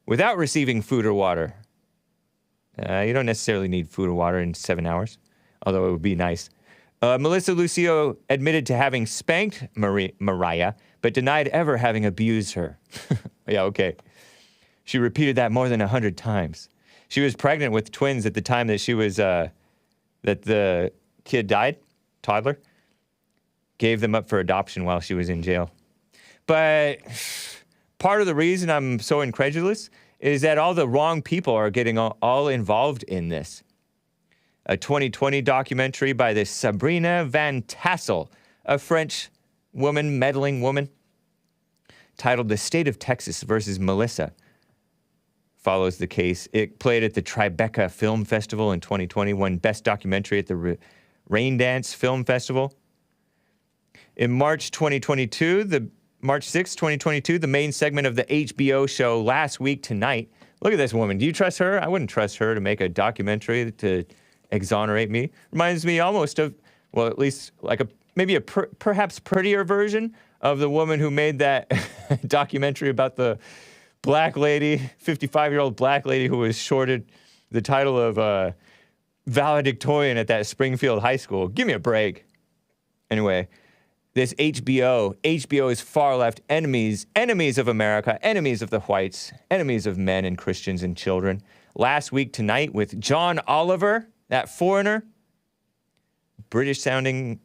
Without receiving food or water. You don't necessarily need food or water in 7 hours, although it would be nice. Melissa Lucio admitted to having spanked Mariah, but denied ever having abused her. Yeah, okay. She repeated that more than 100 times. She was pregnant with twins at the time that she was, that the kid died, toddler. Gave them up for adoption while she was in jail. But part of the reason I'm so incredulous is that all the wrong people are getting all involved in this. A 2020 documentary by this Sabrina Van Tassel, a French woman, meddling woman, titled The State of Texas versus Melissa, follows the case. It played at the Tribeca Film Festival in 2020, won Best Documentary at the Rain Dance Film Festival. In March 2022, March 6, 2022, the main segment of the HBO show Last Week Tonight. Look at this woman. Do you trust her? I wouldn't trust her to make a documentary to exonerate me. Reminds me almost of, well, at least like maybe a perhaps prettier version of the woman who made that documentary about the black lady, 55-year-old black lady who was shorted the title of valedictorian at that Springfield high school. Give me a break. Anyway, this HBO is far left enemies of America, enemies of the whites, enemies of men and Christians and children. Last Week Tonight with John Oliver, that foreigner, British sounding,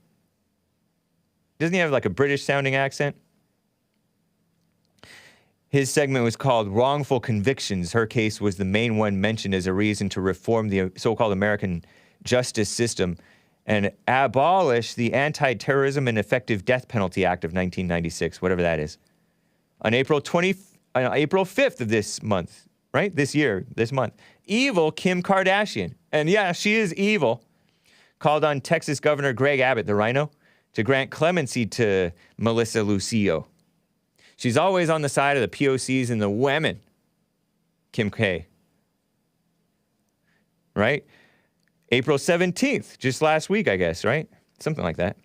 doesn't he have like a British sounding accent? His segment was called Wrongful Convictions. Her case was the main one mentioned as a reason to reform the so-called American justice system and abolish the Anti-Terrorism and Effective Death Penalty Act of 1996, whatever that is. On April 5th of this month, right? This month, evil Kim Kardashian, and yeah, she is evil, called on Texas Governor Greg Abbott, the rhino, to grant clemency to Melissa Lucio. She's always on the side of the POCs and the women, Kim K. Right? April 17th, just last week, I guess, right? Something like that.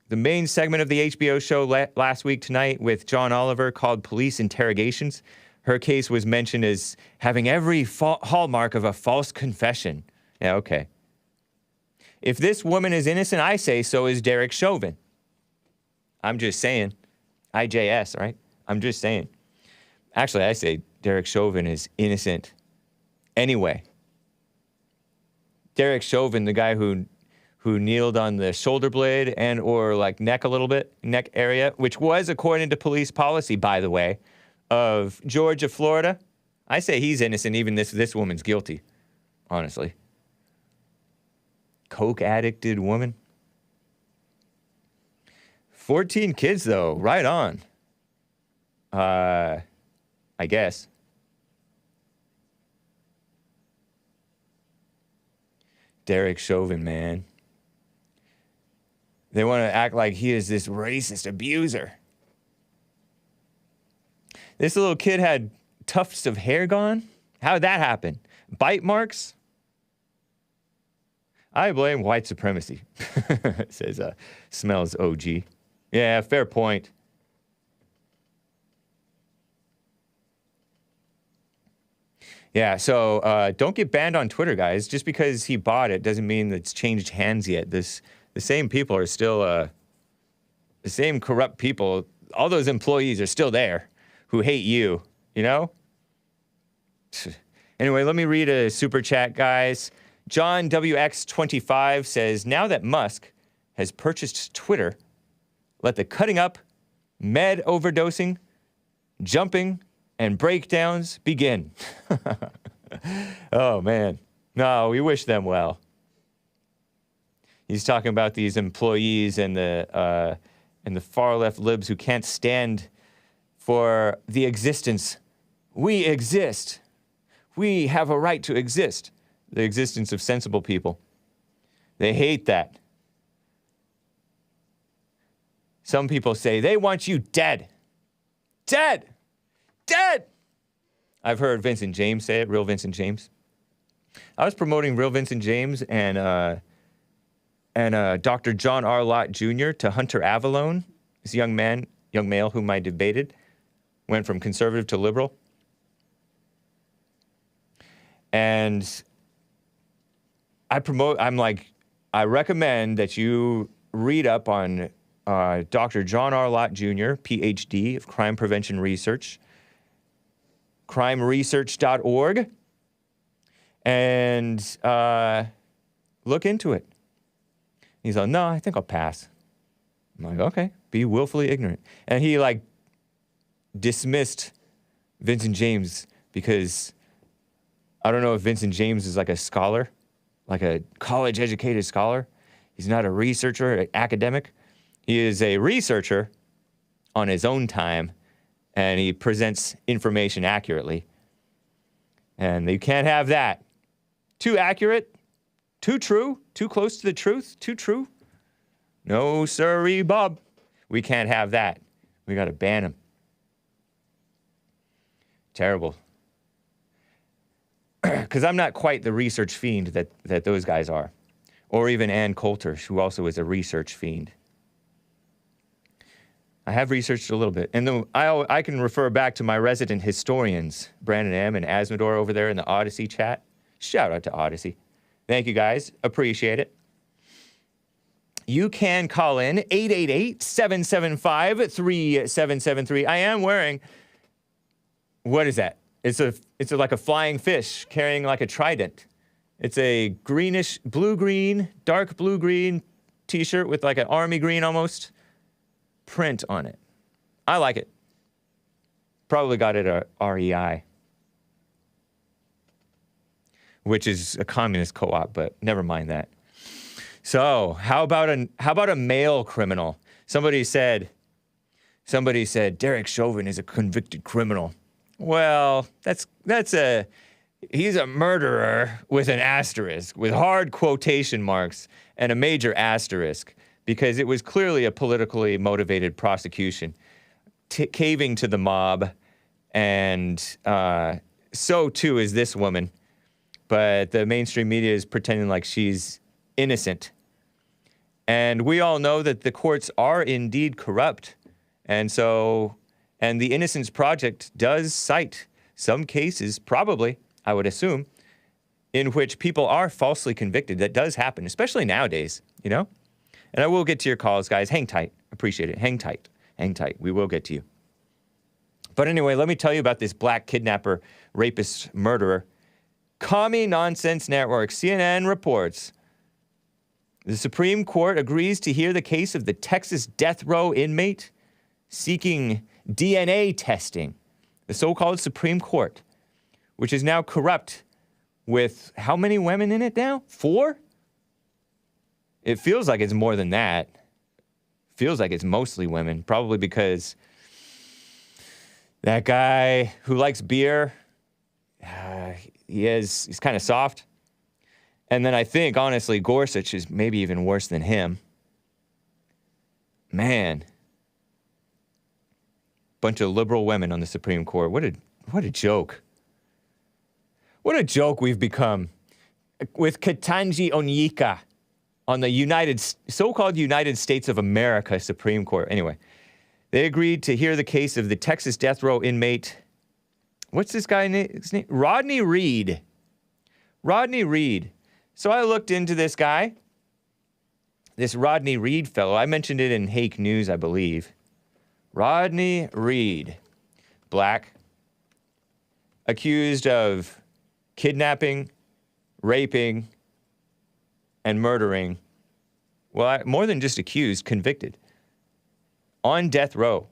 The main segment of the HBO show Last Week Tonight with John Oliver called Police Interrogations. Her case was mentioned as having every hallmark of a false confession. Yeah, okay. If this woman is innocent, I say so is Derek Chauvin. I'm just saying. IJS, right? I'm just saying. Actually, I say Derek Chauvin is innocent anyway. Derek Chauvin, the guy who kneeled on the shoulder blade and or like neck a little bit, neck area, which was according to police policy, by the way, of Georgia, Florida. I say he's innocent, even this woman's guilty, honestly. Coke addicted woman. 14 kids, though. Right on. I guess. Derek Chauvin, man. They want to act like he is this racist abuser. This little kid had tufts of hair gone? How'd that happen? Bite marks? I blame white supremacy, says Smells OG. Yeah, fair point. Yeah, so don't get banned on Twitter, guys. Just because he bought it doesn't mean that it's changed hands yet. The same people are still, the same corrupt people, all those employees are still there who hate you, you know? Anyway, let me read a super chat, guys. John WX25 says, now that Musk has purchased Twitter, let the cutting up, med overdosing, jumping, and breakdowns begin. Oh, man. No, we wish them well. He's talking about these employees and the far left libs who can't stand for the existence. We exist. We have a right to exist. The existence of sensible people. They hate that. Some people say they want you dead. Dead! Dead! I've heard Vincent James say it, real Vincent James. I was promoting real Vincent James and Dr. John R. Lott Jr. to Hunter Avallone, this young male whom I debated, went from conservative to liberal. And I recommend that you read up on Dr. John R. Lott Jr., PhD of Crime Prevention Research, crimeresearch.org, and look into it. He's like, no, I think I'll pass. I'm like, okay, be willfully ignorant. And he, dismissed Vincent James because I don't know if Vincent James is like a scholar, like a college-educated scholar. He's not a researcher, an academic. He is a researcher on his own time, and he presents information accurately. And you can't have that. Too accurate, too true, too close to the truth, too true. No, sirree, Bob. We can't have that. We got to ban him. Terrible. Because I'm not quite the research fiend that those guys are. Or even Ann Coulter, who also is a research fiend. I have researched a little bit. And I can refer back to my resident historians, Brandon M. and Asmodor over there in the Odyssey chat. Shout out to Odyssey. Thank you, guys. Appreciate it. You can call in 888-775-3773. I am wearing, what is that? It's like a flying fish carrying like a trident. It's a greenish, blue-green, dark blue-green t-shirt with like an army green almost print on it. I like it. Probably got it at REI, which is a communist co-op, but never mind that. So, how about a male criminal? Somebody said Derek Chauvin is a convicted criminal. Well, he's a murderer with an asterisk, with hard quotation marks and a major asterisk, because it was clearly a politically motivated prosecution, caving to the mob, and so too is this woman. But the mainstream media is pretending like she's innocent. And we all know that the courts are indeed corrupt. And the Innocence Project does cite some cases, probably, I would assume, in which people are falsely convicted. That does happen, especially nowadays, you know? And I will get to your calls, guys. Hang tight. Appreciate it. Hang tight. Hang tight. We will get to you. But anyway, let me tell you about this black kidnapper, rapist, murderer. Commie Nonsense Network, CNN reports. The Supreme Court agrees to hear the case of the Texas death row inmate seeking DNA testing. The so-called Supreme Court, which is now corrupt with how many women in it now? 4? It feels like it's more than that. Feels like it's mostly women, probably because that guy who likes beer, he's kind of soft. And then I think, honestly, Gorsuch is maybe even worse than him. Man. Bunch of liberal women on the Supreme Court. What a joke. What a joke we've become. With Ketanji Onyika on the so-called United States of America Supreme Court. Anyway, they agreed to hear the case of the Texas death row inmate. What's this guy's name? Rodney Reed. Rodney Reed. So I looked into this guy, this Rodney Reed fellow. I mentioned it in Hake News, I believe. Rodney Reed, black, accused of kidnapping, raping, and murdering. Well, more than just accused, convicted. On death row.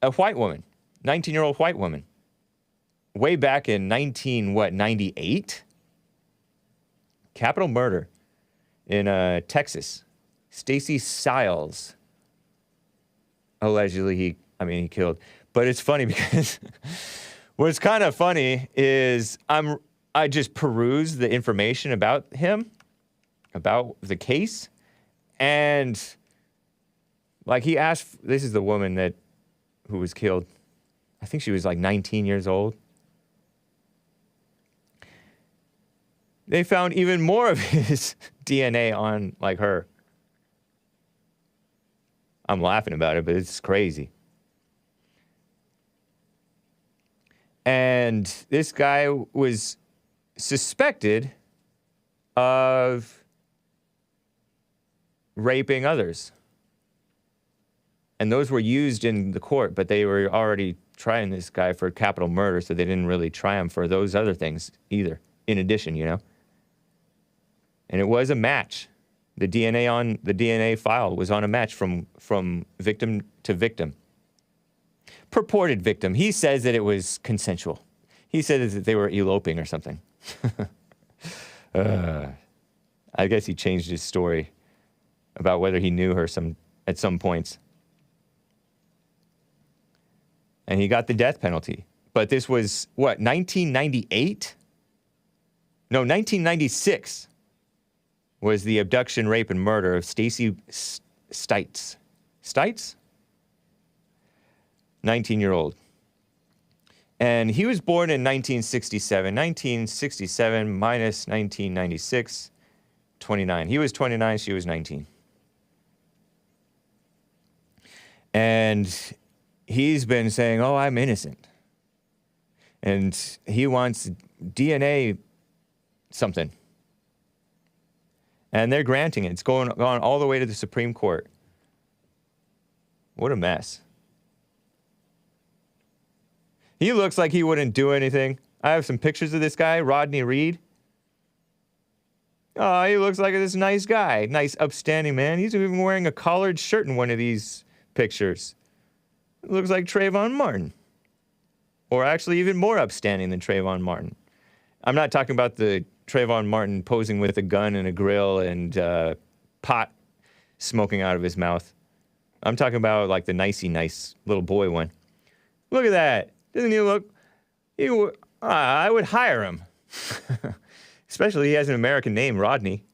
A white woman, 19-year-old white woman. Way back in 98? Capital murder in Texas. Stacy Siles. Allegedly, he killed. But it's funny because what's kind of funny is I just perused the information about him, about the case, and like he asked, this is the woman who was killed. I think she was like 19 years old. They found even more of his DNA on, like, her. I'm laughing about it, but it's crazy. And this guy was suspected of raping others. And those were used in the court, but they were already trying this guy for capital murder, so they didn't really try him for those other things either, in addition, And it was a match. The DNA file was on a match from victim to victim. Purported victim. He says that it was consensual. He said that they were eloping or something. I guess he changed his story about whether he knew her at some points. And he got the death penalty. But this was, 1998? No, 1996. Was the abduction, rape, and murder of Stacy Stites. Stites? 19-year-old. And he was born in 1967. 1967 minus 1996, 29. He was 29, she was 19. And he's been saying, oh, I'm innocent. And he wants DNA something. And they're granting it. It's gone all the way to the Supreme Court. What a mess. He looks like he wouldn't do anything. I have some pictures of this guy, Rodney Reed. Oh, he looks like this nice guy. Nice, upstanding man. He's even wearing a collared shirt in one of these pictures. It looks like Trayvon Martin. Or actually even more upstanding than Trayvon Martin. I'm not talking about the Trayvon Martin posing with a gun and a grill and pot smoking out of his mouth. I'm talking about like the nicey nice little boy one. Look at that. Doesn't he look... I would hire him. Especially he has an American name, Rodney.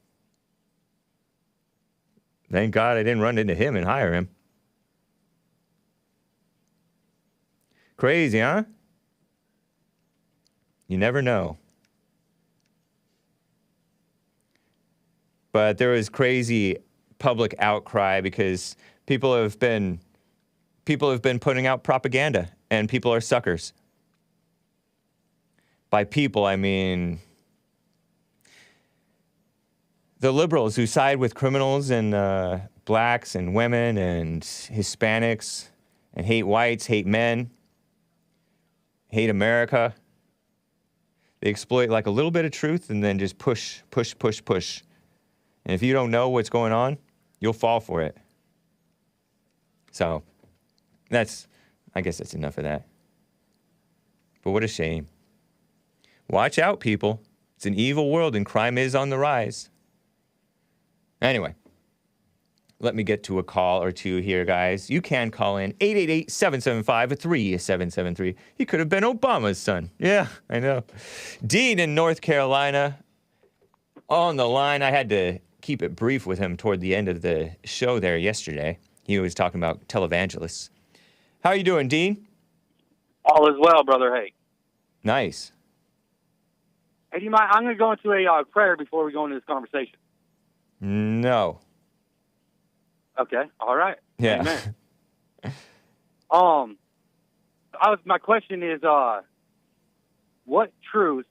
Thank God I didn't run into him and hire him. Crazy, huh? You never know. But there was crazy public outcry because people have been putting out propaganda, and people are suckers. By people, I mean the liberals who side with criminals and blacks and women and Hispanics and hate whites, hate men, hate America. They exploit like a little bit of truth and then just push. And if you don't know what's going on, you'll fall for it. So I guess that's enough of that. But what a shame. Watch out, people. It's an evil world and crime is on the rise. Anyway, let me get to a call or two here, guys. You can call in 888-775-3773. He could have been Obama's son. Yeah, I know. Dean in North Carolina on the line. I had to keep it brief with him toward the end of the show there yesterday. He was talking about televangelists. How are you doing, Dean? All is well, Brother Hake. Nice. Hey, do you mind? I'm going to go into a prayer before we go into this conversation. No. Okay. All right. Yeah. Amen. My question is, what truth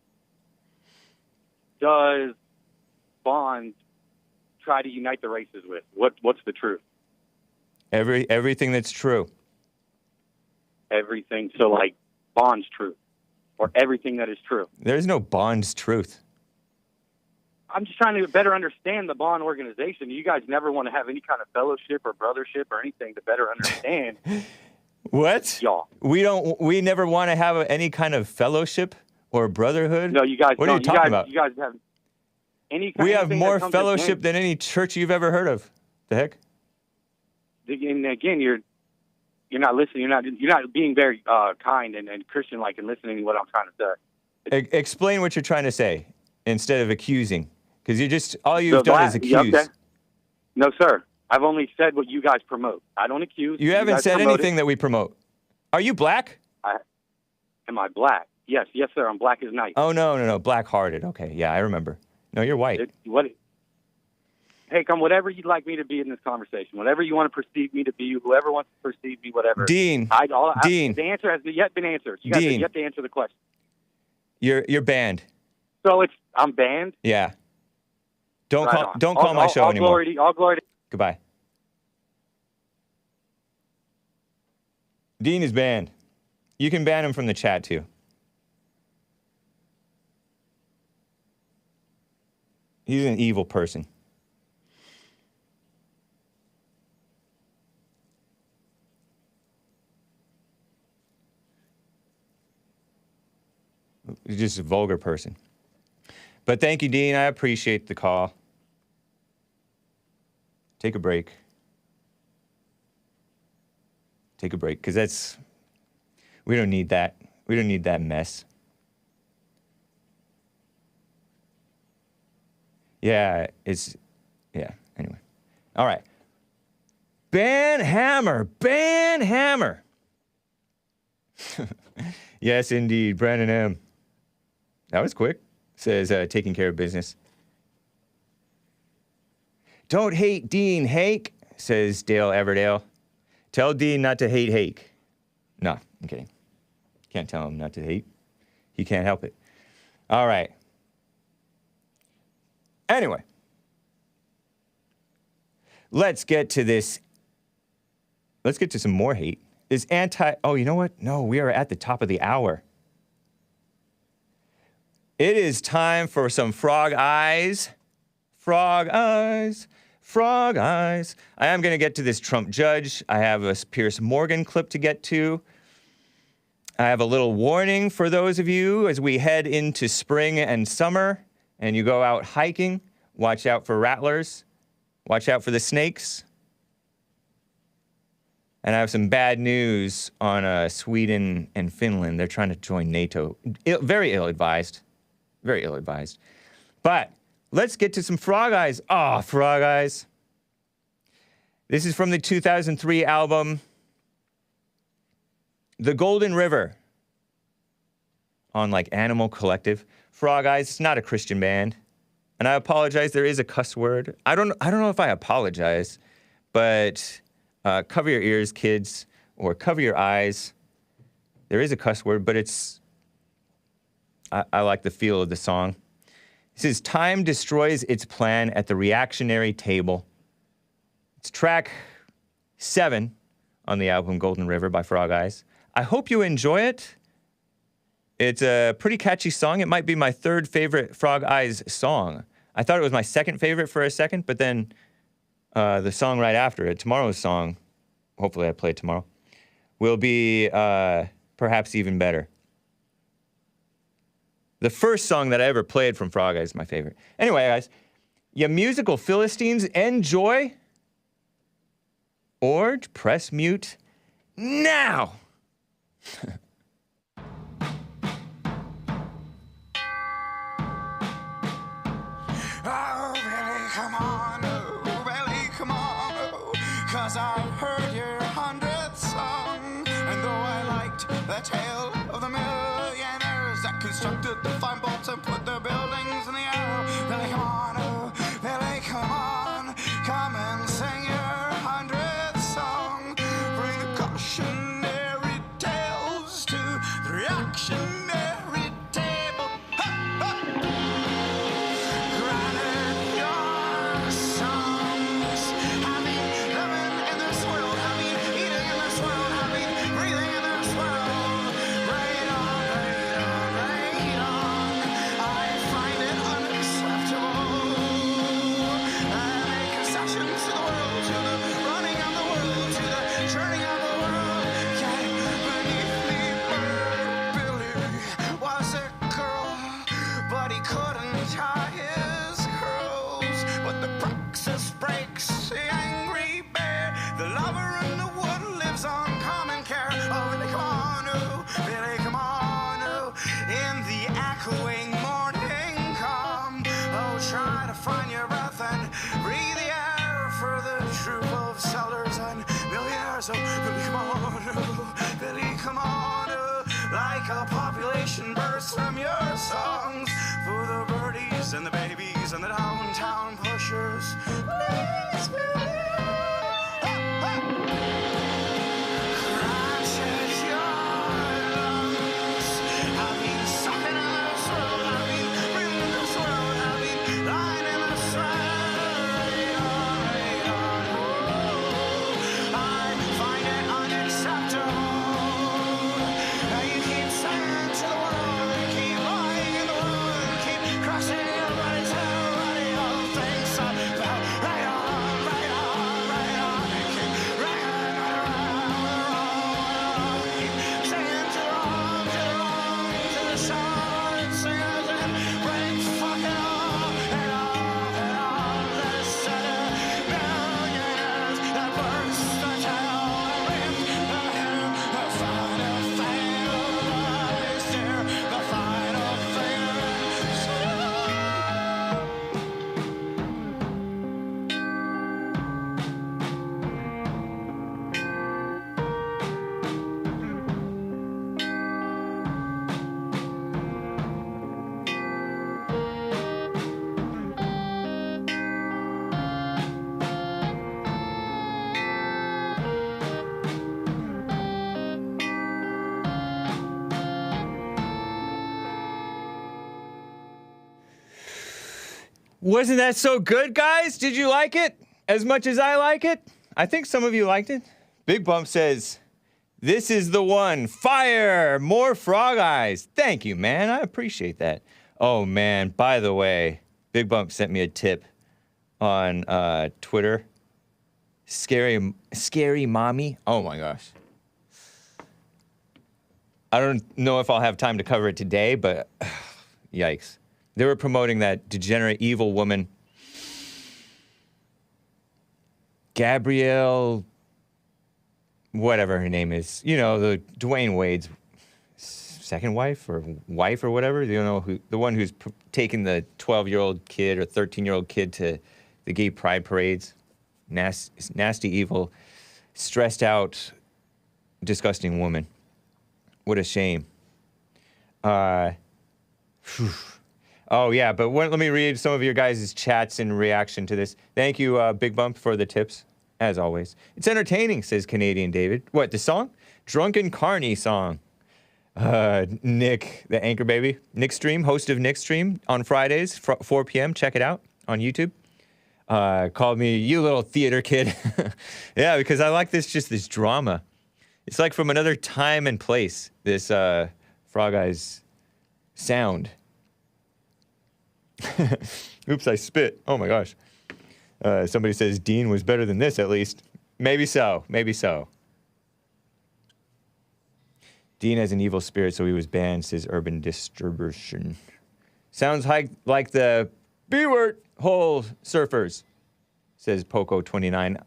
does Bond try to unite the races with? What's the truth? Everything that's true. Everything. So, like, Bond's truth, or everything that is true. There's no Bond's truth. I'm just trying to better understand the Bond organization. You guys never want to have any kind of fellowship or brothership or anything to better understand. What? Y'all. We never want to have any kind of fellowship or brotherhood? No, you guys What don't. are you talking about? You guys have any kind We have anything more that comes fellowship against- than any church you've ever heard of. The heck? And again, you're not listening. You're not being very kind and Christian-like and listening to what I'm trying to say. Explain what you're trying to say instead of accusing. Because all you've done is accuse. Okay. No, sir. I've only said what you guys promote. I don't accuse. You haven't guys said promote anything it. that we promote. Are you black? Am I black? Yes, sir. I'm black as night. Oh, no. Black-hearted. Okay, yeah, I remember. No, you're white. Hey, come whatever you'd like me to be in this conversation. Whatever you want to perceive me to be, whoever wants to perceive me, whatever. Dean. The answer has yet been answered. You guys have Dean. yet to answer the question. You're banned. So I'm banned? Yeah. Don't Right call my show anymore. All glory to Goodbye. Dean is banned. You can ban him from the chat, too. He's an evil person. He's just a vulgar person. But thank you, Dean. I appreciate the call. Take a break. Take a break, because we don't need that. We don't need that mess. Yeah, anyway. All right. Ban Hammer. Yes, indeed. Brandon M. That was quick. Says, taking care of business. Don't hate Dean Hake, says Dale Everdale. Tell Dean not to hate Hake. No, I'm kidding. Can't tell him not to hate. He can't help it. All right. Anyway. Let's get to this. Let's get to some more hate. Oh, you know what? No, we are at the top of the hour. It is time for some frog eyes. Frog eyes. Frog eyes. I am going to get to this Trump judge. I have a Piers Morgan clip to get to. I have a little warning for those of you as we head into spring and summer and you go out hiking. Watch out for rattlers. Watch out for the snakes. And I have some bad news on Sweden and Finland. They're trying to join NATO. Very ill-advised. Very ill-advised. But let's get to some frog eyes. Frog eyes. This is from the 2003 album, The Golden River, on Animal Collective. Frog Eyes, it's not a Christian band. And I apologize, there is a cuss word. I don't know if I apologize, but cover your ears, kids, or cover your eyes. There is a cuss word, but I like the feel of the song. It says, time destroys its plan at the reactionary table. It's track 7 on the album Golden River by Frog Eyes. I hope you enjoy it. It's a pretty catchy song. It might be my 3rd favorite Frog Eyes song. I thought it was my 2nd favorite for a second, but then the song right after it, tomorrow's song, hopefully I play it tomorrow, will be perhaps even better. The first song that I ever played from Frog Eyes is my favorite. Anyway, guys, you musical Philistines, enjoy or press mute now. Oh, Billy, come on, oh, Billy, come on, oh, 'cause I've heard your 100th song. And though I liked the tale of the millionaires that constructed the fine boats and put their buildings in the air, Billy, come on, oh, Billy, come on, come and sing your 100th song. Bring the cautionary tales to the reactionary table. Ha, ha. So, Billy, come on, oh, Billy, come on, oh, like a population bursts from your songs for the birdies and the babies and the downtown pushers. Please, Billy. Crashes your lungs. I've been sucking in this world, I've been breathing in this world, I've been lying in this radar. Wasn't that so good, guys? Did you like it as much as I like it? I think some of you liked it. Big Bump says, this is the one. Fire! More Frog Eyes. Thank you, man. I appreciate that. Oh, man. By the way, Big Bump sent me a tip on Twitter. Scary mommy. Oh, my gosh. I don't know if I'll have time to cover it today, but yikes. They were promoting that degenerate evil woman, Gabrielle, whatever her name is. You know, the Dwayne Wade's second wife or whatever. You know, the one who's taking the 12-year-old kid or 13-year-old kid to the gay pride parades. Nasty, evil, stressed out, disgusting woman. What a shame. Oh, yeah, but let me read some of your guys' chats in reaction to this. Thank you, Big Bump, for the tips, as always. It's entertaining, says Canadian David. What, the song? Drunken Carney song. Nick, the anchor baby. Nick Stream, host of Nick Stream on Fridays, 4 p.m. Check it out on YouTube. called me, you little theater kid. Yeah, because I like this drama. It's like from another time and place, this Frog Eyes sound. Oops, I spit. Oh my gosh. Somebody says Dean was better than this, at least. Maybe so. Maybe so. Dean has an evil spirit, so he was banned, says Urban Distribution. Sounds like the B-word hole surfers, says Poco29.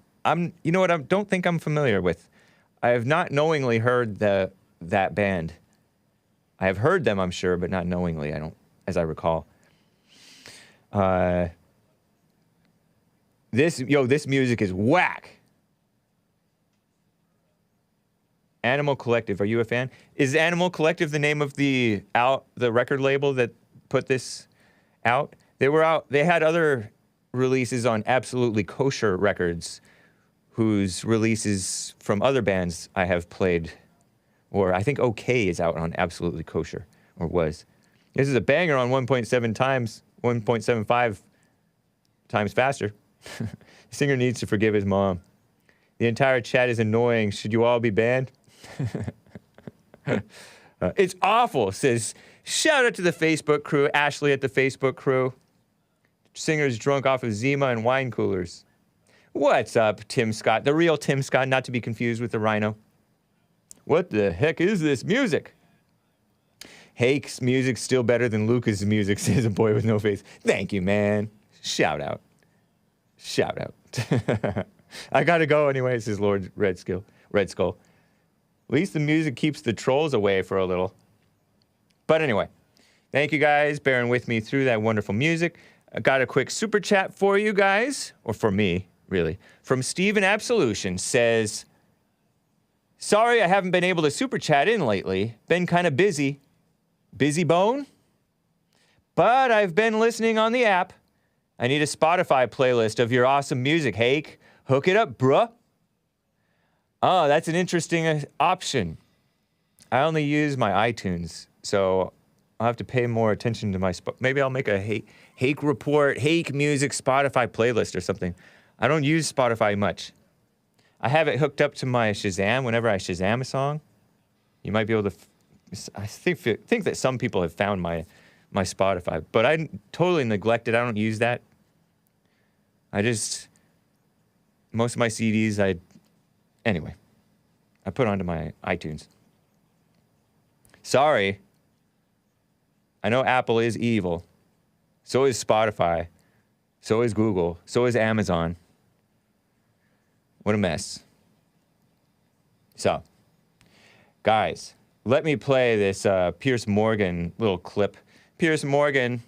You know what? I don't think I'm familiar with. I have not knowingly heard that band. I have heard them, I'm sure, but not knowingly. I don't, as I recall. This music is whack. Animal Collective, are you a fan? Is Animal Collective the name of the record label that put this out? They had other releases on Absolutely Kosher Records, whose releases from other bands I have played, or I think OK is out on Absolutely Kosher, or was. This is a banger on 1.75 times faster. The singer needs to forgive his mom. The entire chat is annoying. Should you all be banned? It's awful, says, shout out to the Facebook crew, Ashley at the Facebook crew. Singer's drunk off of Zima and wine coolers. What's up, Tim Scott? The real Tim Scott, not to be confused with the Rhino. What the heck is this music? Hake's music's still better than Luka's music, says a boy with no face. Thank you, man. Shout out. Shout out. I gotta go anyway, says Lord Red Skull. At least the music keeps the trolls away for a little. But anyway, thank you guys bearing with me through that wonderful music. I got a quick super chat for you guys, or for me, really. From Steven Absolution, says, sorry I haven't been able to super chat in lately. Been kind of busy. Busy bone? But I've been listening on the app. I need a Spotify playlist of your awesome music, Hake. Hook it up, bruh. Oh, that's an interesting option. I only use my iTunes, so I'll have to pay more attention to my... Maybe I'll make a Hake report, Hake music Spotify playlist or something. I don't use Spotify much. I have it hooked up to my Shazam whenever I Shazam a song. You might be able to... I think that some people have found my Spotify, but I totally neglect it. I don't use that. Most of my CDs, anyway, I put onto my iTunes. Sorry. I know Apple is evil. So is Spotify. So is Google. So is Amazon. What a mess. So, guys, let me play this Piers Morgan little clip. Piers Morgan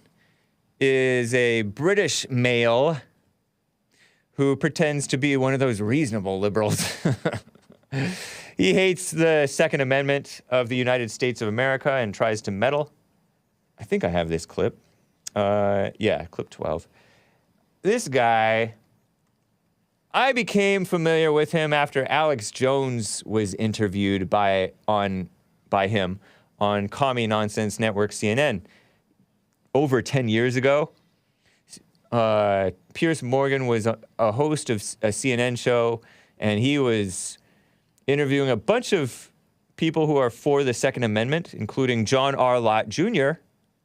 is a British male who pretends to be one of those reasonable liberals. He hates the Second Amendment of the United States of America and tries to meddle. I think I have this clip. Yeah, clip 12. This guy, I became familiar with him after Alex Jones was interviewed by him on Commie Nonsense Network CNN over 10 years ago. Piers Morgan was a host of a CNN show, and he was interviewing a bunch of people who are for the Second Amendment, including John R. Lott Jr.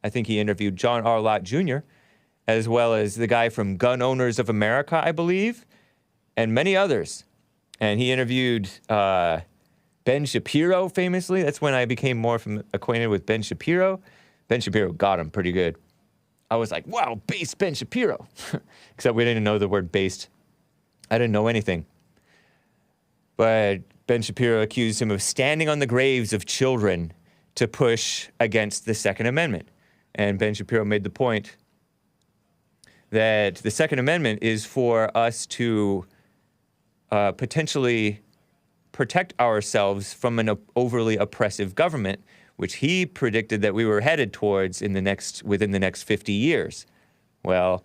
I think he interviewed John R. Lott Jr., as well as the guy from Gun Owners of America, I believe, and many others. And he interviewed Ben Shapiro, famously. That's when I became more acquainted with Ben Shapiro. Ben Shapiro got him pretty good. I was like, wow, based Ben Shapiro. Except we didn't know the word based. I didn't know anything. But Ben Shapiro accused him of standing on the graves of children to push against the Second Amendment. And Ben Shapiro made the point that the Second Amendment is for us to potentially protect ourselves from an overly oppressive government, which he predicted that we were headed towards within the next 50 years. Well,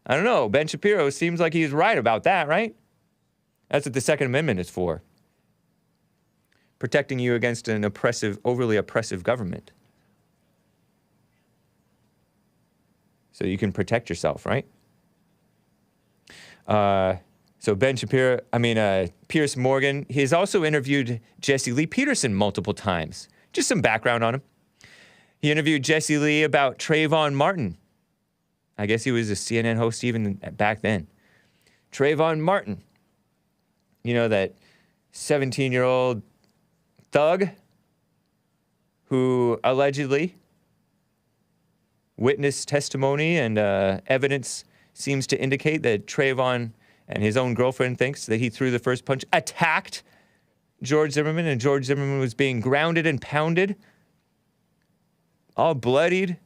I don't know. Ben Shapiro seems like he's right about that, right? That's what the Second Amendment is for. Protecting you against an overly oppressive government. So you can protect yourself, right? So Piers Morgan, he's also interviewed Jesse Lee Peterson multiple times. Just some background on him. He interviewed Jesse Lee about Trayvon Martin. I guess he was a CNN host even back then. Trayvon Martin. You know, that 17-year-old thug who allegedly witness testimony and evidence seems to indicate that Trayvon and his own girlfriend thinks that he threw the first punch, attacked George Zimmerman, and George Zimmerman was being grounded and pounded, all bloodied,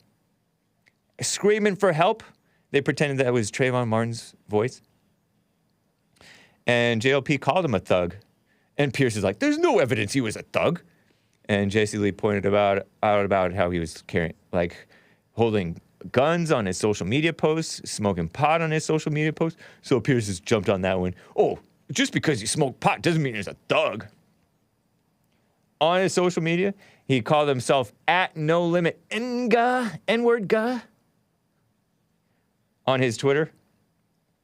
screaming for help. They pretended that was Trayvon Martin's voice. And JLP called him a thug. And Piers is like, there's no evidence he was a thug. And Jesse Lee pointed out about how he was holding guns on his social media posts, smoking pot on his social media posts. So Piers just jumped on that one. Oh, just because you smoke pot doesn't mean he's a thug. On his social media, he called himself @NoLimitNga, N-word ga. On his Twitter,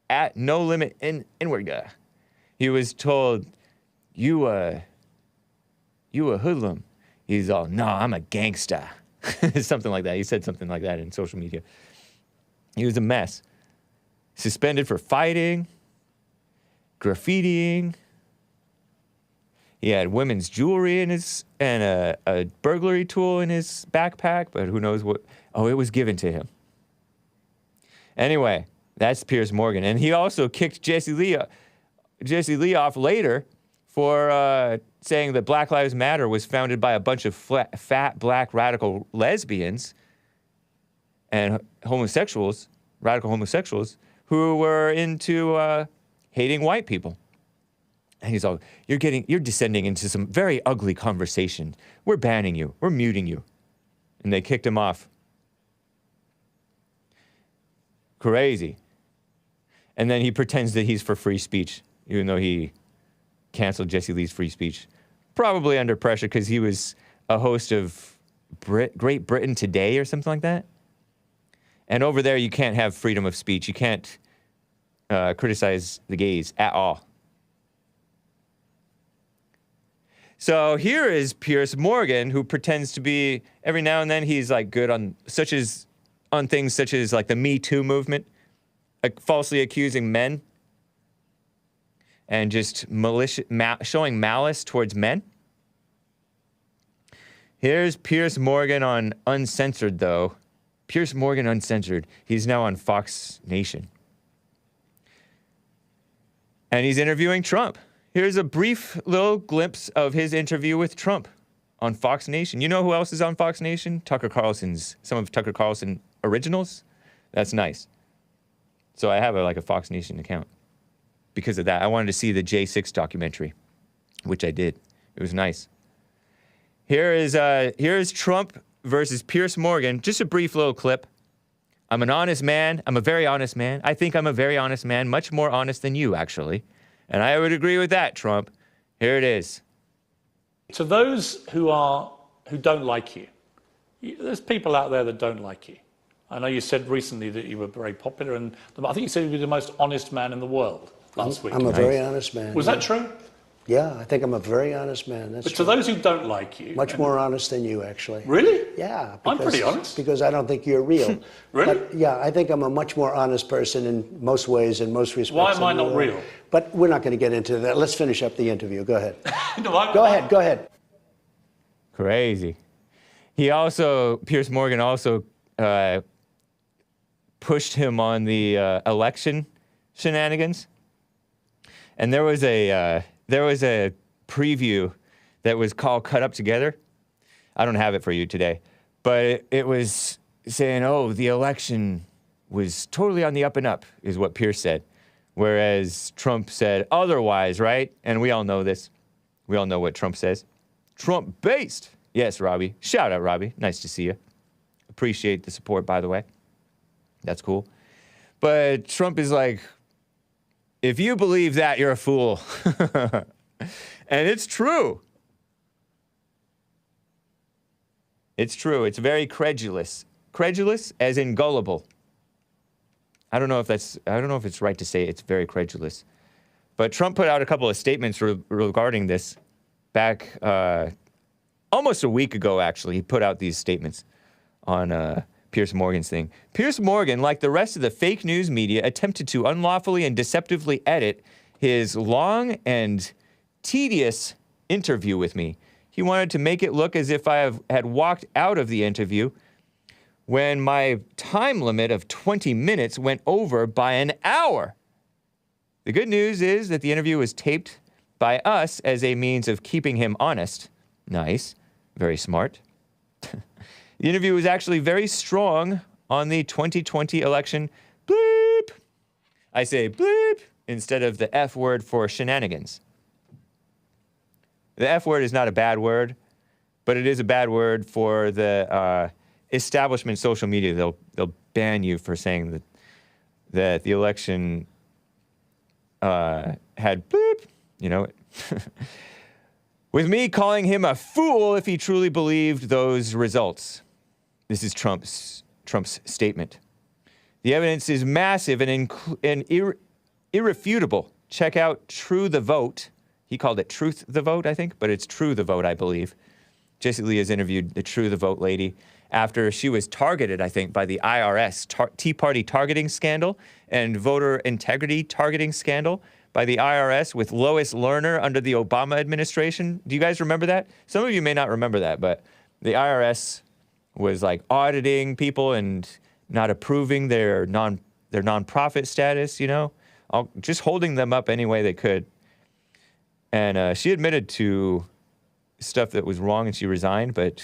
@NoLimitN-word ga. He was told, you a hoodlum. He's all, no, I'm a gangsta. Something like that. He said something like that in social media. He was a mess. Suspended for fighting, graffitiing. He had women's jewelry in his, and a burglary tool in his backpack, but who knows what. Oh, it was given to him. Anyway, that's Piers Morgan. And he also kicked Jesse Lee off later for saying that Black Lives Matter was founded by a bunch of fat black radical lesbians and radical homosexuals, who were into hating white people. And he's all, you're descending into some very ugly conversation. We're banning you. We're muting you. And they kicked him off. Crazy. And then he pretends that he's for free speech, even though he canceled Jesse Lee's free speech. Probably under pressure because he was a host of Great Britain Today or something like that. And over there, you can't have freedom of speech. You can't criticize the gays at all. So here is Piers Morgan, who pretends to be, every now and then, he's like good on things such as like the Me Too movement, falsely accusing men and just showing malice towards men. Here's Piers Morgan on Uncensored, though. Piers Morgan Uncensored. He's now on Fox Nation. And he's interviewing Trump. Here's a brief little glimpse of his interview with Trump on Fox Nation. You know who else is on Fox Nation? Some of Tucker Carlson originals. That's nice. So I have a Fox Nation account. Because of that, I wanted to see the J6 documentary, which I did. It was nice. Here's Trump versus Piers Morgan. Just a brief little clip. I'm an honest man. I'm a very honest man. I think I'm a very honest man, much more honest than you, actually. And I would agree with that, Trump. Here it is. To those who don't like you, there's people out there that don't like you. I know you said recently that you were very popular, and I think you said you were the most honest man in the world last week. I'm a very honest man. Was that true? Yeah, I think I'm a very honest man. That's but to those who don't like you... Much more honest than you, actually. Really? Yeah. I'm pretty honest. Because I don't think you're real. Really? But yeah, I think I'm a much more honest person in most ways, in most respects. Why am I not real? But we're not going to get into that. Let's finish up the interview. Go ahead. Go ahead. Crazy. Piers Morgan also pushed him on the election shenanigans. And there was a preview that was called Cut Up Together. I don't have it for you today. But it was saying, oh, the election was totally on the up and up, is what Piers said. Whereas Trump said otherwise, right? And we all know this. We all know what Trump says. Trump-based. Yes, Robbie. Shout out, Robbie. Nice to see you. Appreciate the support, by the way. That's cool. But Trump is like, if you believe that, you're a fool. And it's true. It's true. It's very credulous. Credulous as in gullible. I don't know if it's right to say it's very credulous. But Trump put out a couple of statements regarding this back almost a week ago, actually. He put out these statements on Piers Morgan's thing. Piers Morgan, like the rest of the fake news media, attempted to unlawfully and deceptively edit his long and tedious interview with me. He wanted to make it look as if I had walked out of the interview when my time limit of 20 minutes went over by an hour. The good news is that the interview was taped by us as a means of keeping him honest. Nice. Very smart. The interview was actually very strong on the 2020 election. Bleep. I say bleep instead of the F word for shenanigans. The F word is not a bad word, but it is a bad word for the establishment social media. They'll ban you for saying that the election had bleep, you know. With me calling him a fool if he truly believed those results. This is Trump's statement. The evidence is massive and irrefutable. Check out True the Vote. He called it Truth the Vote, I think, but it's True the Vote, I believe. Jesse Lee has interviewed the True the Vote lady after she was targeted, I think, by the IRS, Tea Party targeting scandal and voter integrity targeting scandal by the IRS with Lois Lerner under the Obama administration. Do you guys remember that? Some of you may not remember that, but the IRS was like auditing people and not approving their nonprofit status, you know, just holding them up any way they could. And she admitted to stuff that was wrong and she resigned, but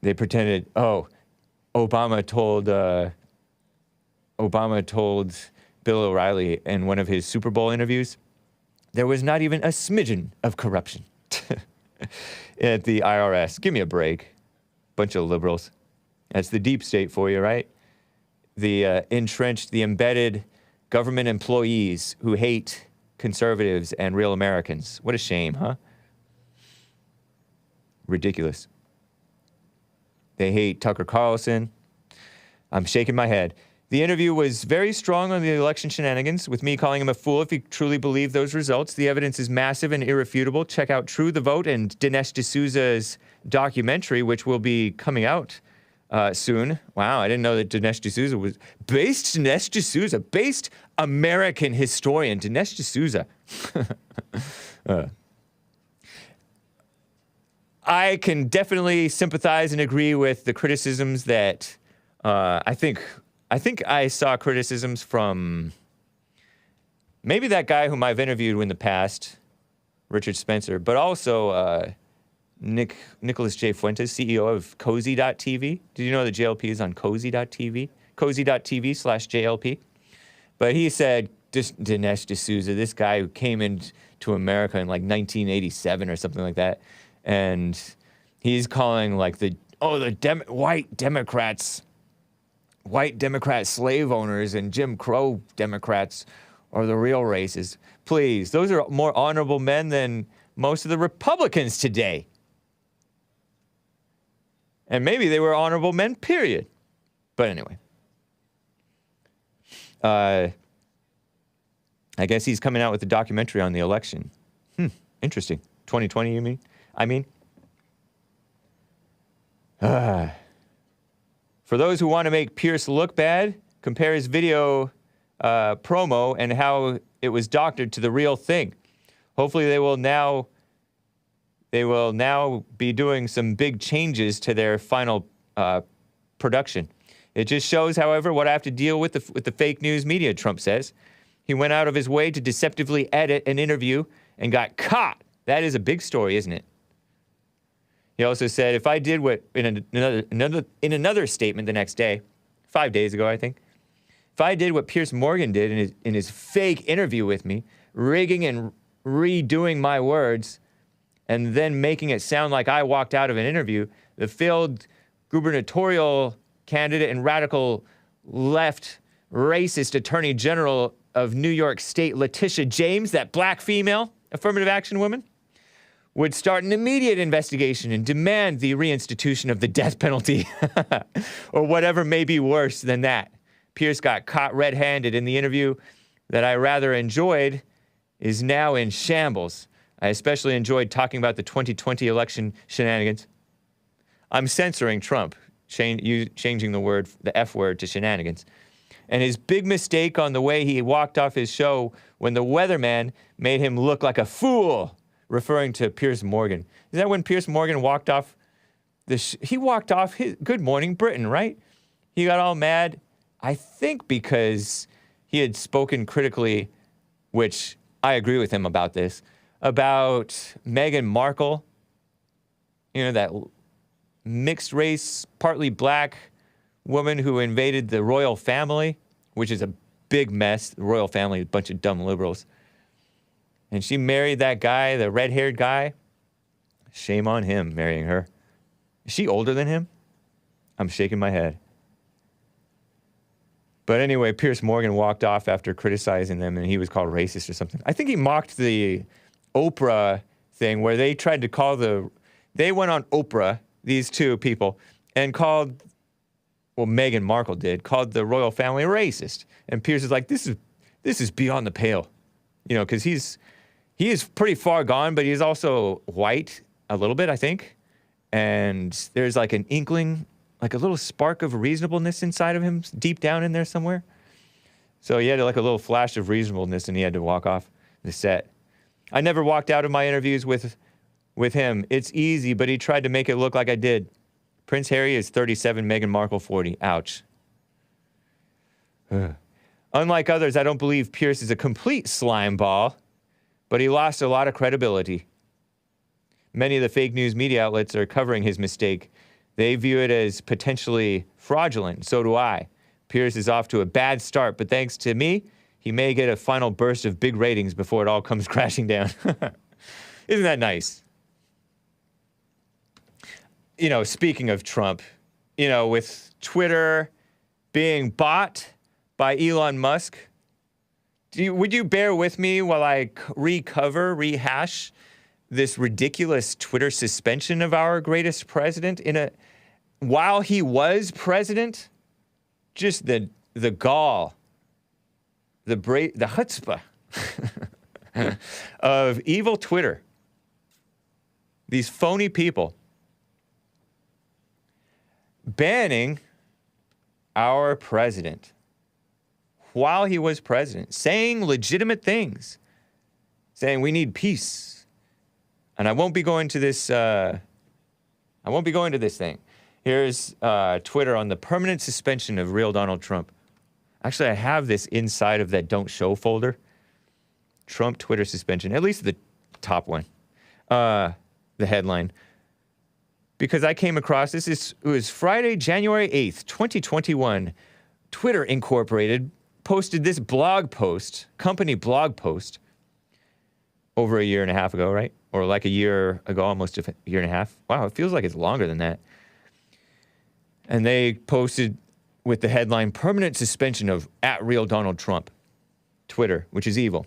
they pretended, Obama told Bill O'Reilly in one of his Super Bowl interviews, there was not even a smidgen of corruption at the IRS. Give me a break. Bunch of liberals. That's the deep state for you, right? The entrenched, the embedded government employees who hate conservatives and real Americans. What a shame, huh? Ridiculous. They hate Tucker Carlson. I'm shaking my head. The interview was very strong on the election shenanigans, with me calling him a fool if he truly believed those results. The evidence is massive and irrefutable. Check out True the Vote and Dinesh D'Souza's documentary, which will be coming out soon. Wow, I didn't know that Dinesh D'Souza was based American historian Dinesh D'Souza. I can definitely sympathize and agree with the criticisms that I think I saw criticisms from maybe that guy whom I've interviewed in the past, Richard Spencer, but also Nicholas J. Fuentes, CEO of Cozy.tv. Did you know that JLP is on Cozy.tv? Cozy.tv/JLP. But he said, Dinesh D'Souza, this guy who came into America in like 1987 or something like that, and he's calling like white Democrat slave owners and Jim Crow Democrats are the real racists. Please, those are more honorable men than most of the Republicans today. And maybe they were honorable men, period. But anyway. I guess he's coming out with a documentary on the election. Interesting. 2020, you mean? I mean? For those who want to make Pierce look bad, compare his video promo and how it was doctored to the real thing. Hopefully they will now be doing some big changes to their final production. It just shows, however, what I have to deal with the fake news media, Trump says. He went out of his way to deceptively edit an interview and got caught. That is a big story, isn't it? He also said, if I did what, in another statement the next day, 5 days ago, I think, if I did what Piers Morgan did in his fake interview with me, rigging and redoing my words, and then making it sound like I walked out of an interview, the failed gubernatorial candidate and radical left racist attorney general of New York State, Letitia James, that black female affirmative action woman, would start an immediate investigation and demand the reinstitution of the death penalty or whatever may be worse than that. Piers got caught red-handed in the interview that I rather enjoyed is now in shambles. I especially enjoyed talking about the 2020 election shenanigans. I'm censoring Trump, changing the F word to shenanigans. And his big mistake on the way he walked off his show when the weatherman made him look like a fool, referring to Piers Morgan. Is that when Piers Morgan walked off he walked off his Good Morning Britain, right? He got all mad, I think because he had spoken critically, which I agree with him about this, about Meghan Markle, that mixed race, partly black woman who invaded the royal family, which is a big mess. The royal family, a bunch of dumb liberals. And she married that guy, the red-haired guy. Shame on him marrying her. Is she older than him? I'm shaking my head. But anyway, Piers Morgan walked off after criticizing them, and he was called racist or something. I think he mocked the Oprah thing where they tried to call they went on Oprah, these two people, and called, Meghan Markle called the royal family racist. And Piers is like, this is beyond the pale. Because he is pretty far gone, but he's also white a little bit, I think. And there's like an inkling, like a little spark of reasonableness inside of him, deep down in there somewhere. So he had like a little flash of reasonableness, and he had to walk off the set. I never walked out of my interviews with him. It's easy, but he tried to make it look like I did. Prince Harry is 37, Meghan Markle 40. Ouch. Unlike others, I don't believe Piers is a complete slime ball, but he lost a lot of credibility. Many of the fake news media outlets are covering his mistake. They view it as potentially fraudulent. So do I. Piers is off to a bad start, but thanks to me, he may get a final burst of big ratings before it all comes crashing down. Isn't that nice? Speaking of Trump, with Twitter being bought by Elon Musk, would you bear with me while I rehash this ridiculous Twitter suspension of our greatest president while he was president? Just the gall, the chutzpah of evil Twitter. These phony people banning our president while he was president, saying legitimate things, saying we need peace. And I won't be going to this thing. Here's Twitter on the permanent suspension of real Donald Trump. Actually, I have this inside of that don't show folder. Trump Twitter suspension, at least the top one, the headline. Because I came across this, it was Friday, January 8th, 2021. Twitter Incorporated posted this blog post, company blog post, over a year and a half ago, right? Or like a year ago, almost a year and a half. Wow, it feels like it's longer than that. And they posted with the headline, permanent suspension of @RealDonaldTrump, Twitter, which is evil.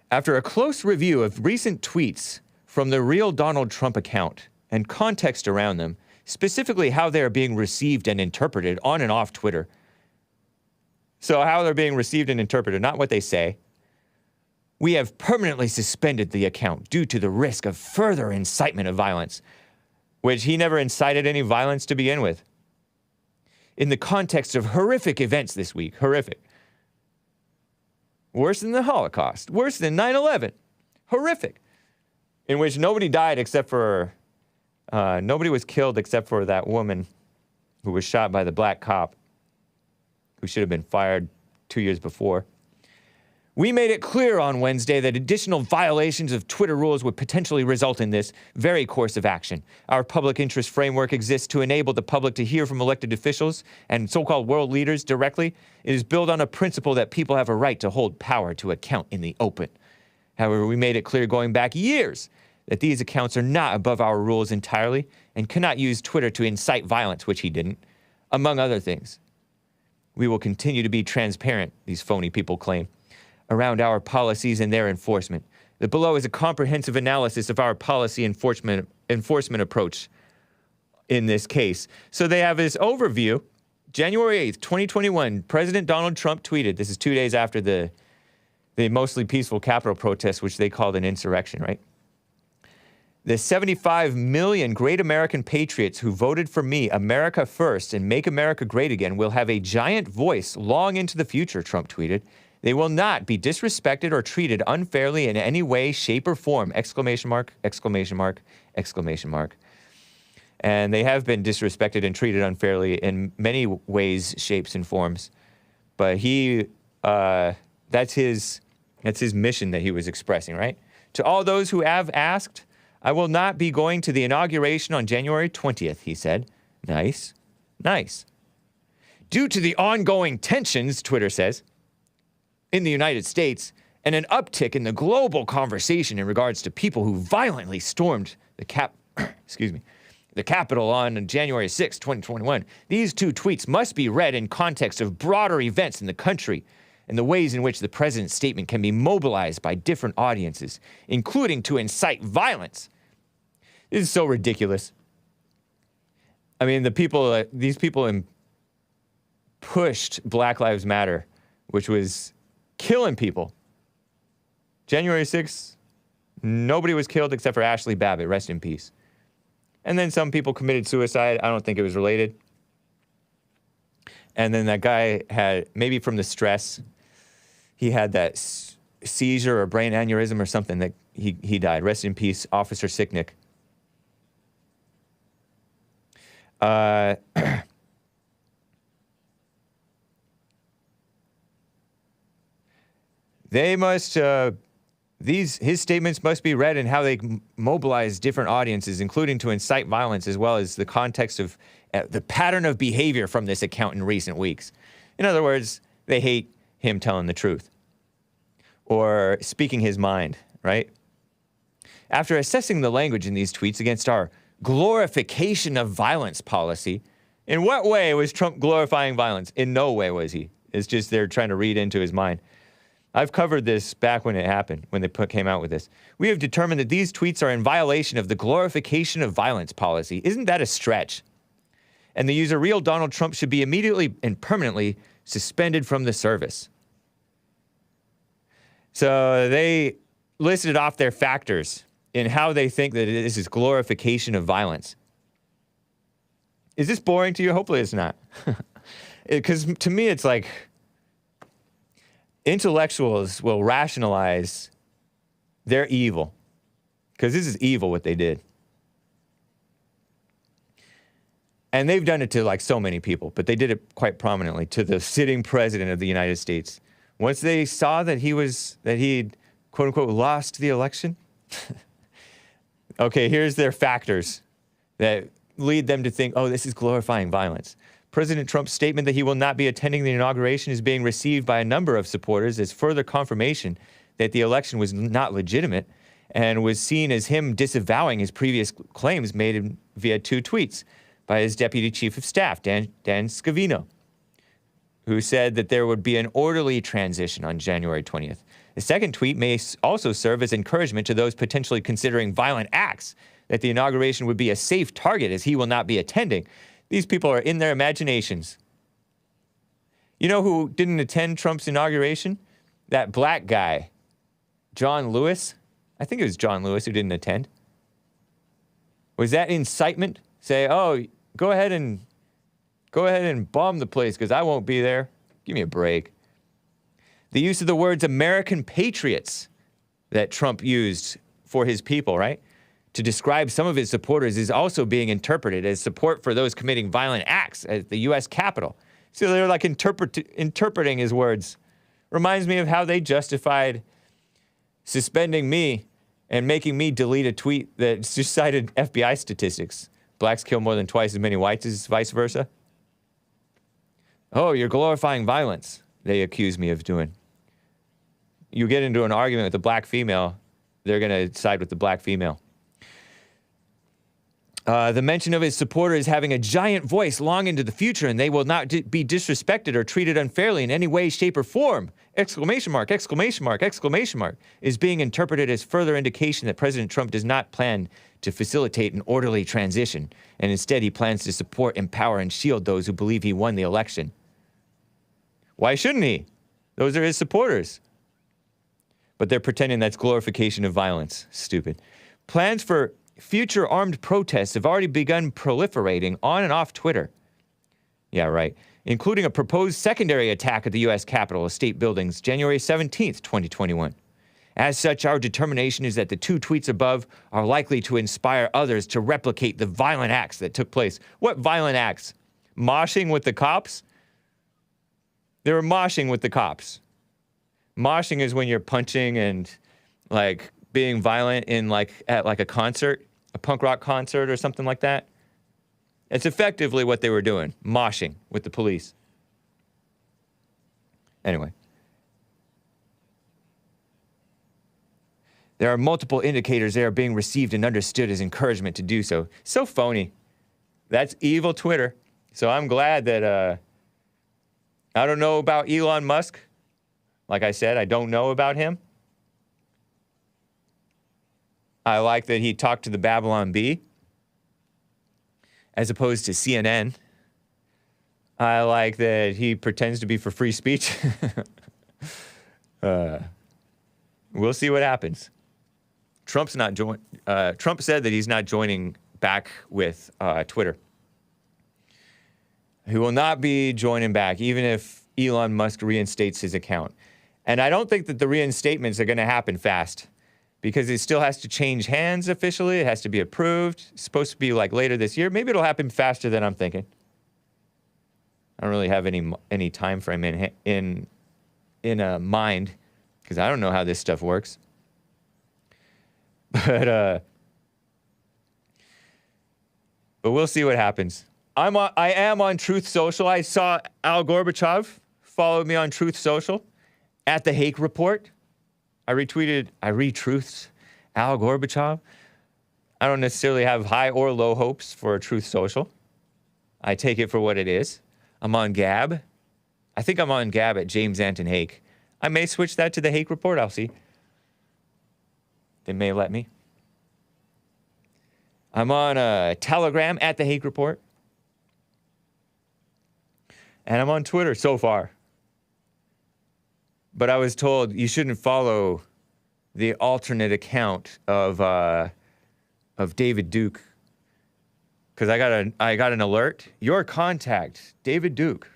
After a close review of recent tweets from the Real Donald Trump account and context around them, specifically how they are being received and interpreted on and off Twitter. So how they're being received and interpreted, not what they say. We have permanently suspended the account due to the risk of further incitement of violence, which he never incited any violence to begin with. In the context of horrific events this week, horrific. Worse than the Holocaust, worse than 9/11, horrific. In which nobody died except for, nobody was killed except for that woman who was shot by the black cop who should have been fired 2 years before. We made it clear on Wednesday that additional violations of Twitter rules would potentially result in this very course of action. Our public interest framework exists to enable the public to hear from elected officials and so-called world leaders directly. It is built on a principle that people have a right to hold power to account in the open. However, we made it clear going back years that these accounts are not above our rules entirely and cannot use Twitter to incite violence, which he didn't, among other things. We will continue to be transparent, these phony people claim, around our policies and their enforcement. The below is a comprehensive analysis of our policy enforcement approach in this case. So they have this overview, January 8th, 2021, President Donald Trump tweeted, this is 2 days after the mostly peaceful Capitol protest, which they called an insurrection, right? The 75 million great American patriots who voted for me, America first, and make America great again will have a giant voice long into the future, Trump tweeted. They will not be disrespected or treated unfairly in any way, shape, or form, exclamation mark, exclamation mark, exclamation mark. And they have been disrespected and treated unfairly in many ways, shapes, and forms. But that's his mission that he was expressing, right? To all those who have asked, I will not be going to the inauguration on January 20th, he said. Nice, nice. Due to the ongoing tensions, Twitter says, in the United States, and an uptick in the global conversation in regards to people who violently stormed the Capitol on January 6, 2021. These two tweets must be read in context of broader events in the country and the ways in which the president's statement can be mobilized by different audiences, including to incite violence. This is so ridiculous. I mean, these people pushed Black Lives Matter, which was killing people. January 6th, nobody was killed except for Ashley Babbitt, rest in peace. And then some people committed suicide. I don't think it was related. And then that guy had, maybe from the stress, he had that seizure or brain aneurysm or something that he died. Rest in peace, Officer Sicknick. They must, his statements must be read in how they mobilize different audiences, including to incite violence, as well as the context of the pattern of behavior from this account in recent weeks. In other words, they hate him telling the truth or speaking his mind, right? After assessing the language in these tweets against our glorification of violence policy, in what way was Trump glorifying violence? In no way was he. It's just they're trying to read into his mind. I've covered this back when it happened, when they came out with this. We have determined that these tweets are in violation of the glorification of violence policy. Isn't that a stretch? And the user real Donald Trump should be immediately and permanently suspended from the service. So they listed off their factors in how they think that this is glorification of violence. Is this boring to you? Hopefully it's not. Because to me, it's like intellectuals will rationalize their evil. Because this is evil what they did. And they've done it to like so many people, but they did it quite prominently to the sitting president of the United States. Once they saw that he'd quote unquote lost the election. Okay, here's their factors that lead them to think, oh, this is glorifying violence. President Trump's statement that he will not be attending the inauguration is being received by a number of supporters as further confirmation that the election was not legitimate and was seen as him disavowing his previous claims made via two tweets by his deputy chief of staff, Dan Scavino, who said that there would be an orderly transition on January 20th. The second tweet may also serve as encouragement to those potentially considering violent acts, that the inauguration would be a safe target as he will not be attending. These people are in their imaginations. You know who didn't attend Trump's inauguration? That black guy, John Lewis. I think it was John Lewis who didn't attend. Was that incitement? Say, oh, go ahead and bomb the place because I won't be there. Give me a break. The use of the words American patriots that Trump used for his people, right, to describe some of his supporters is also being interpreted as support for those committing violent acts at the U.S. Capitol. So they're like interpreting his words. Reminds me of how they justified suspending me and making me delete a tweet that just cited FBI statistics. Blacks kill more than twice as many whites as vice versa. Oh, you're glorifying violence, they accuse me of doing. You get into an argument with a black female, they're going to side with the black female. The mention of his supporters having a giant voice long into the future, and they will not be disrespected or treated unfairly in any way, shape, or form, exclamation mark, exclamation mark, exclamation mark, is being interpreted as further indication that President Trump does not plan to facilitate an orderly transition, and instead he plans to support, empower, and shield those who believe he won the election. Why shouldn't he? Those are his supporters. But they're pretending that's glorification of violence. Stupid. Plans for future armed protests have already begun proliferating on and off Twitter. Yeah, right. Including a proposed secondary attack at the U.S. Capitol state buildings January 17th, 2021. As such, our determination is that the 2 tweets above are likely to inspire others to replicate the violent acts that took place. What violent acts? Moshing with the cops? They were moshing with the cops. Moshing is when you're punching and, like, being violent in, like, at, like, a concert, a punk rock concert or something like that. It's effectively what they were doing, moshing with the police. Anyway. There are multiple indicators they are being received and understood as encouragement to do so. So phony. That's evil Twitter. So I'm glad that, I don't know about Elon Musk. Like I said, I don't know about him. I like that he talked to the Babylon Bee as opposed to CNN. I like that he pretends to be for free speech. We'll see what happens. Trump said that he's not joining back with Twitter. He will not be joining back, even if Elon Musk reinstates his account. And I don't think that the reinstatements are going to happen fast, because it still has to change hands officially. It has to be approved. It's supposed to be like later this year. Maybe it'll happen faster than I'm thinking. I don't really have any time frame in mind, because I don't know how this stuff works. But we'll see what happens. I am on Truth Social. I saw Al Gorbachev followed me on Truth Social at the Hake Report. I retruthed Al Gorbachev. I don't necessarily have high or low hopes for Truth Social. I take it for what it is. I'm on Gab. I think I'm on Gab at James Anton Hake. I may switch that to the Hake Report. I'll see. They may let me. I'm on Telegram at the Hake Report. And I'm on Twitter so far. But I was told you shouldn't follow the alternate account of David Duke, because I got an alert. Your contact, David Duke.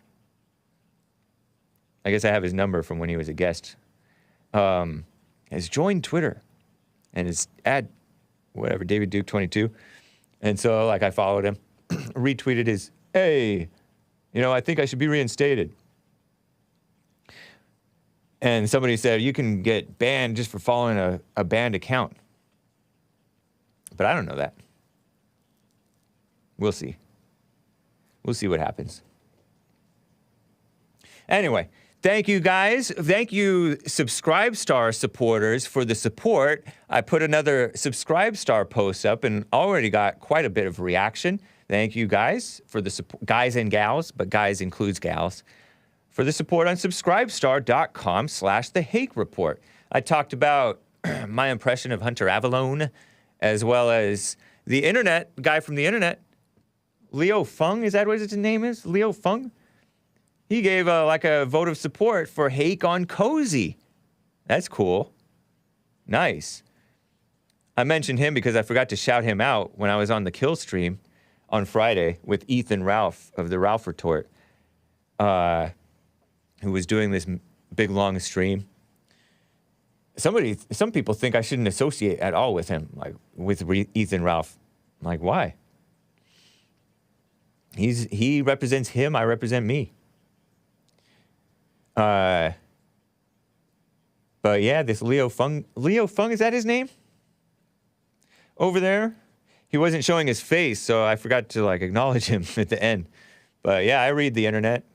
I guess I have his number from when he was a guest. Has joined Twitter and is at whatever David Duke 22, and so like I followed him, retweeted his, hey, I think I should be reinstated. And somebody said, you can get banned just for following a banned account. But I don't know that. We'll see. We'll see what happens. Anyway, thank you guys. Thank you, Subscribe Star supporters, for the support. I put another Subscribe Star post up and already got quite a bit of reaction. Thank you guys for the support, guys and gals, but guys includes gals, for the support on subscribestar.com/The Hake Report. I talked about my impression of Hunter Avallone, as well as the internet, guy from the internet, Leo Fung, is that what his name is? Leo Fung? He gave a vote of support for Hake on Cozy. That's cool. Nice. I mentioned him because I forgot to shout him out when I was on the Kill stream on Friday with Ethan Ralph of the Ralph Retort, who was doing this big, long stream. Some people think I shouldn't associate at all with him, like with Ethan Ralph. I'm like, why? He represents him, I represent me. But yeah, this Leo Fung, is that his name? Over there? He wasn't showing his face, so I forgot to acknowledge him at the end. But yeah, I read the internet.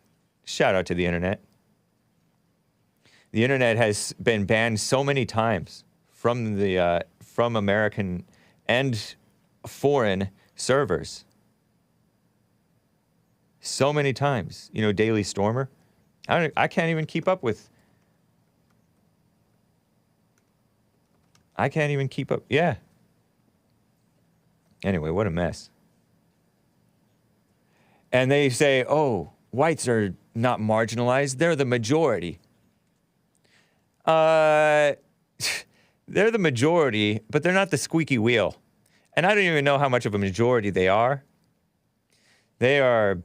Shout out to the internet. The internet has been banned so many times from American and foreign servers. So many times. Daily Stormer. I can't even keep up with. I can't even keep up. Yeah. Anyway, what a mess. And they say, oh, whites are not marginalized. They're the majority. They're the majority, but they're not the squeaky wheel. And I don't even know how much of a majority they are. They are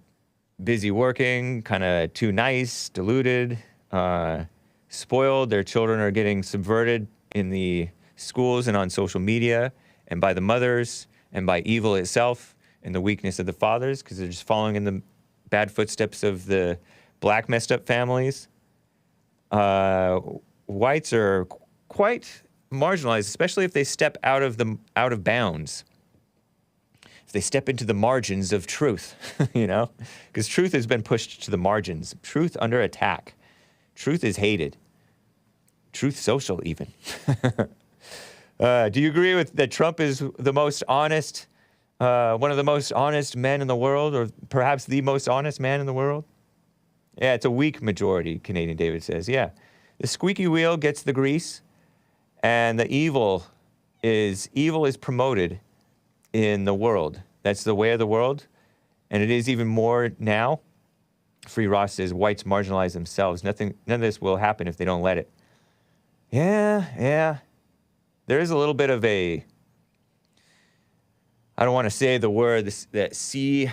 busy working, kind of too nice, deluded, spoiled. Their children are getting subverted in the schools and on social media, and by the mothers, and by evil itself, and the weakness of the fathers, because they're just following in the bad footsteps of the black messed up families. Whites are quite marginalized, especially if they step out of bounds. If they step into the margins of truth, you know? Because truth has been pushed to the margins. Truth under attack. Truth is hated. Truth social, even. Do you agree with that Trump is the most honest, one of the most honest men in the world, or perhaps the most honest man in the world? Yeah, it's a weak majority, Canadian David says. Yeah. The squeaky wheel gets the grease, and the evil is promoted in the world. That's the way of the world, and it is even more now. Free Ross says whites marginalize themselves. None of this will happen if they don't let it. Yeah. There is a little bit of a, I don't want to say the word, that C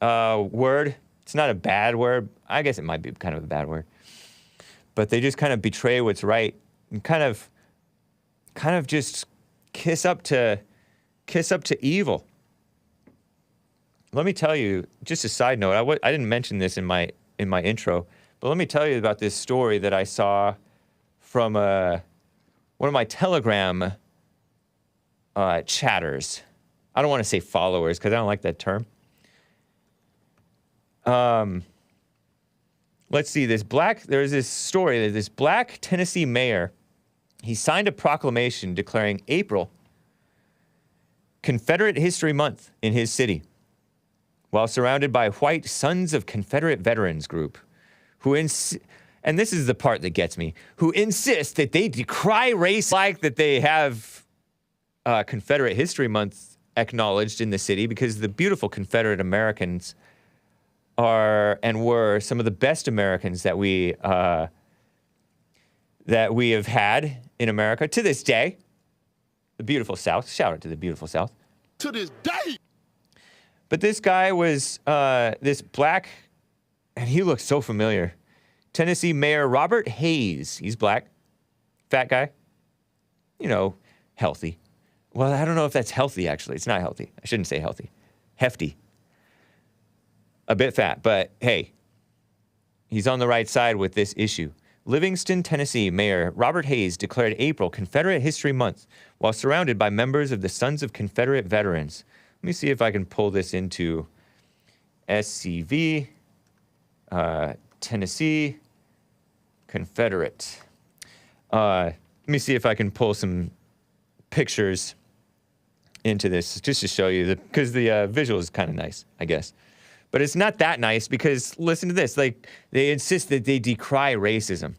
word. It's not a bad word. I guess it might be kind of a bad word. But they just kind of betray what's right and kind of just kiss up to evil. Let me tell you, just a side note, I didn't mention this in my intro, but let me tell you about this story that I saw from one of my Telegram chatters. I don't want to say followers because I don't like that term. Let's see, there's this story that this black Tennessee mayor, he signed a proclamation declaring April Confederate History Month in his city, while surrounded by white Sons of Confederate Veterans group, and this is the part that gets me, who insist that they decry race, like that they have Confederate History Month acknowledged in the city, because the beautiful Confederate Americans are and were some of the best Americans that we have had in America to this day. The beautiful South. Shout out to the beautiful South. To this day. But this guy was this black, and he looks so familiar. Tennessee Mayor Robert Hayes. He's black, fat guy, healthy. Well, I don't know if that's healthy, actually. It's not healthy. I shouldn't say healthy. Hefty. A bit fat, but hey, he's on the right side with this issue. Livingston, Tennessee Mayor Robert Hayes declared April Confederate History Month while surrounded by members of the Sons of Confederate Veterans. Let me see if I can pull this into SCV, Tennessee Confederate. Let me see if I can pull some pictures into this just to show you, because the visual is kind of nice, I guess. But it's not that nice because, listen to this, they insist that they decry racism.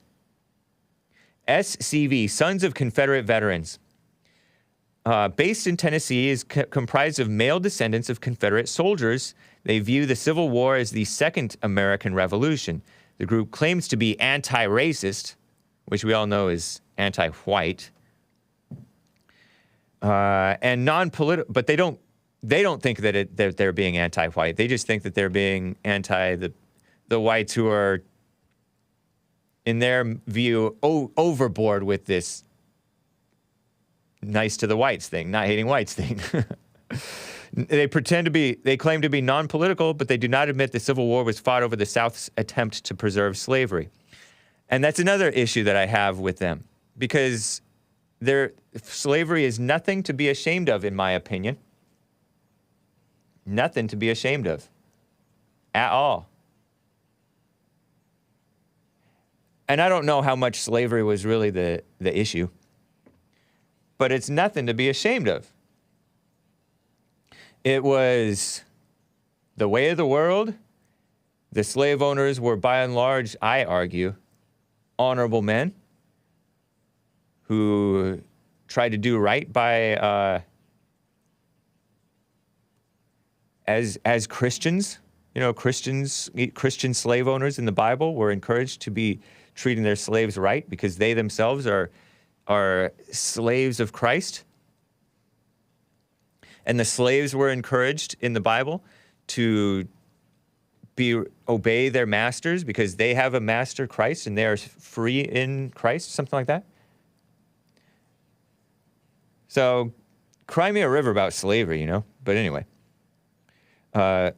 SCV, Sons of Confederate Veterans, based in Tennessee, is comprised of male descendants of Confederate soldiers. They view the Civil War as the Second American Revolution. The group claims to be anti-racist, which we all know is anti-white, and non-political, but they don't think that they're being anti-white. They just think that they're being anti the whites who are, in their view, overboard with this nice to the whites thing, not hating whites thing. They claim to be non-political, but they do not admit the Civil War was fought over the South's attempt to preserve slavery. And that's another issue that I have with them, because slavery is nothing to be ashamed of, in my opinion. Nothing to be ashamed of at all. And I don't know how much slavery was really the issue, but it's nothing to be ashamed of. It was the way of the world. The slave owners were, by and large, I argue, honorable men who tried to do right by as Christians, Christian slave owners in the Bible were encouraged to be treating their slaves right because they themselves are slaves of Christ. And the slaves were encouraged in the Bible to obey their masters because they have a master, Christ, and they are free in Christ, something like that. So, cry me a river about slavery, But anyway.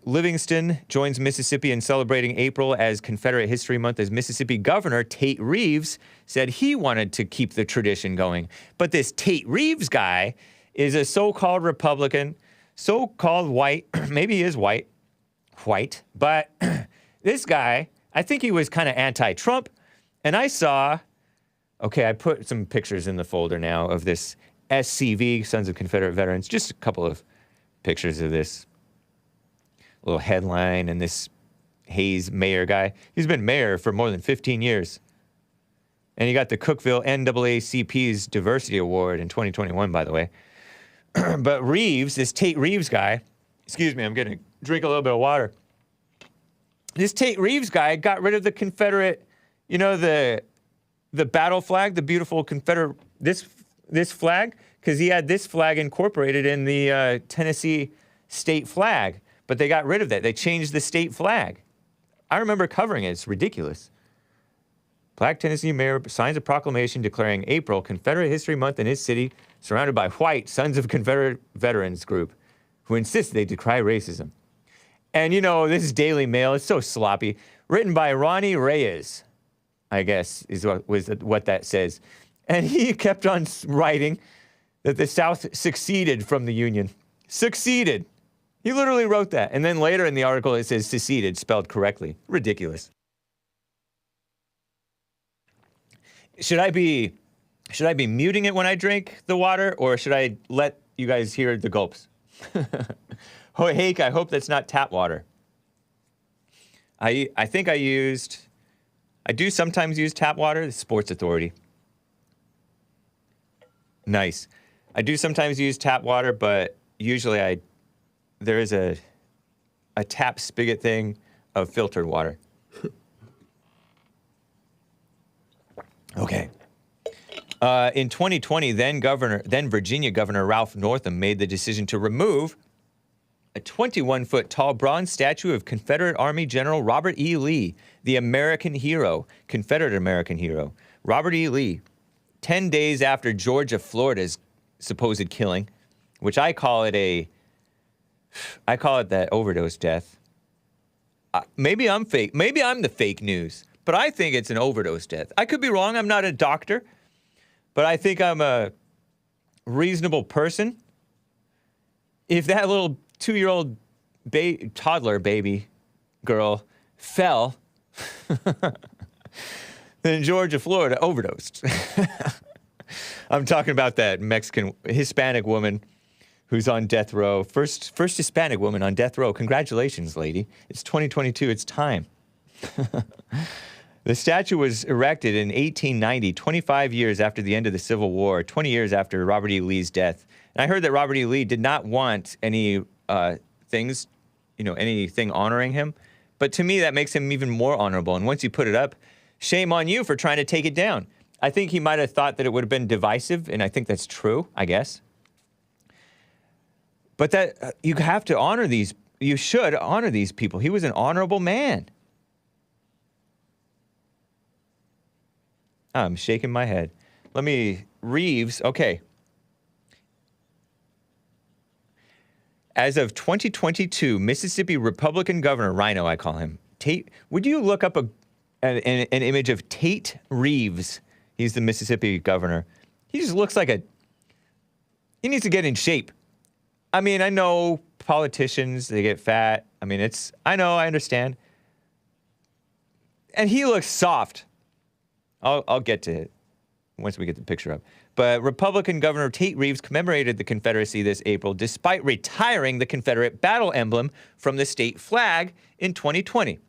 Livingston joins Mississippi in celebrating April as Confederate History Month as Mississippi Governor Tate Reeves said he wanted to keep the tradition going. But this Tate Reeves guy is a so-called Republican, so-called white, maybe he is white, but this guy, I think he was kind of anti-Trump, and I put some pictures in the folder now of this SCV, Sons of Confederate Veterans, just a couple of pictures of this little headline, and this Hayes mayor guy. He's been mayor for more than 15 years. And he got the Cookeville NAACP's Diversity Award in 2021, by the way. But Reeves, this Tate Reeves guy, excuse me, I'm going to drink a little bit of water. This Tate Reeves guy got rid of the Confederate, the battle flag, the beautiful Confederate, this flag, because he had this flag incorporated in the Tennessee state flag. But they got rid of that. They changed the state flag. I remember covering it. It's ridiculous. Black Tennessee mayor signs a proclamation declaring April Confederate History Month in his city, surrounded by white Sons of Confederate Veterans group, who insist they decry racism. And this is Daily Mail. It's so sloppy. Written by Ronnie Reyes, I guess, is what that says. And he kept on writing that the South seceded from the Union. Succeeded. He literally wrote that. And then later in the article, it says seceded, spelled correctly. Ridiculous. Should I be muting it when I drink the water, or should I let you guys hear the gulps? Oh, Hake, I hope that's not tap water. I think I do sometimes use tap water, the Sports Authority. Nice. I do sometimes use tap water, but usually there is a tap spigot thing of filtered water. Okay. In 2020, then Virginia Governor Ralph Northam made the decision to remove a 21-foot tall bronze statue of Confederate Army General Robert E. Lee, the American hero, Confederate American hero. Robert E. Lee, 10 days after Georgia, Florida's supposed killing, which I call it that overdose death. Maybe I'm fake. Maybe I'm the fake news, but I think it's an overdose death. I could be wrong. I'm not a doctor, but I think I'm a reasonable person. If that little 2-year-old toddler baby girl fell, then Georgia, Florida overdosed. I'm talking about that Hispanic woman who's on death row. First Hispanic woman on death row. Congratulations, lady. It's 2022. It's time. The statue was erected in 1890, 25 years after the end of the Civil War, 20 years after Robert E. Lee's death. And I heard that Robert E. Lee did not want any anything honoring him. But to me, that makes him even more honorable. And once you put it up, shame on you for trying to take it down. I think he might have thought that it would have been divisive, and I think that's true, I guess. But that you have to honor these. You should honor these people. He was an honorable man. I'm shaking my head. Reeves, okay. As of 2022, Mississippi Republican Governor, Rhino, I call him, Tate, would you look up an image of Tate Reeves? He's the Mississippi governor. He just looks like he needs to get in shape. I mean, I know politicians, they get fat. I mean, I understand. And he looks soft. I'll get to it once we get the picture up. But Republican Governor Tate Reeves commemorated the Confederacy this April despite retiring the Confederate battle emblem from the state flag in 2020.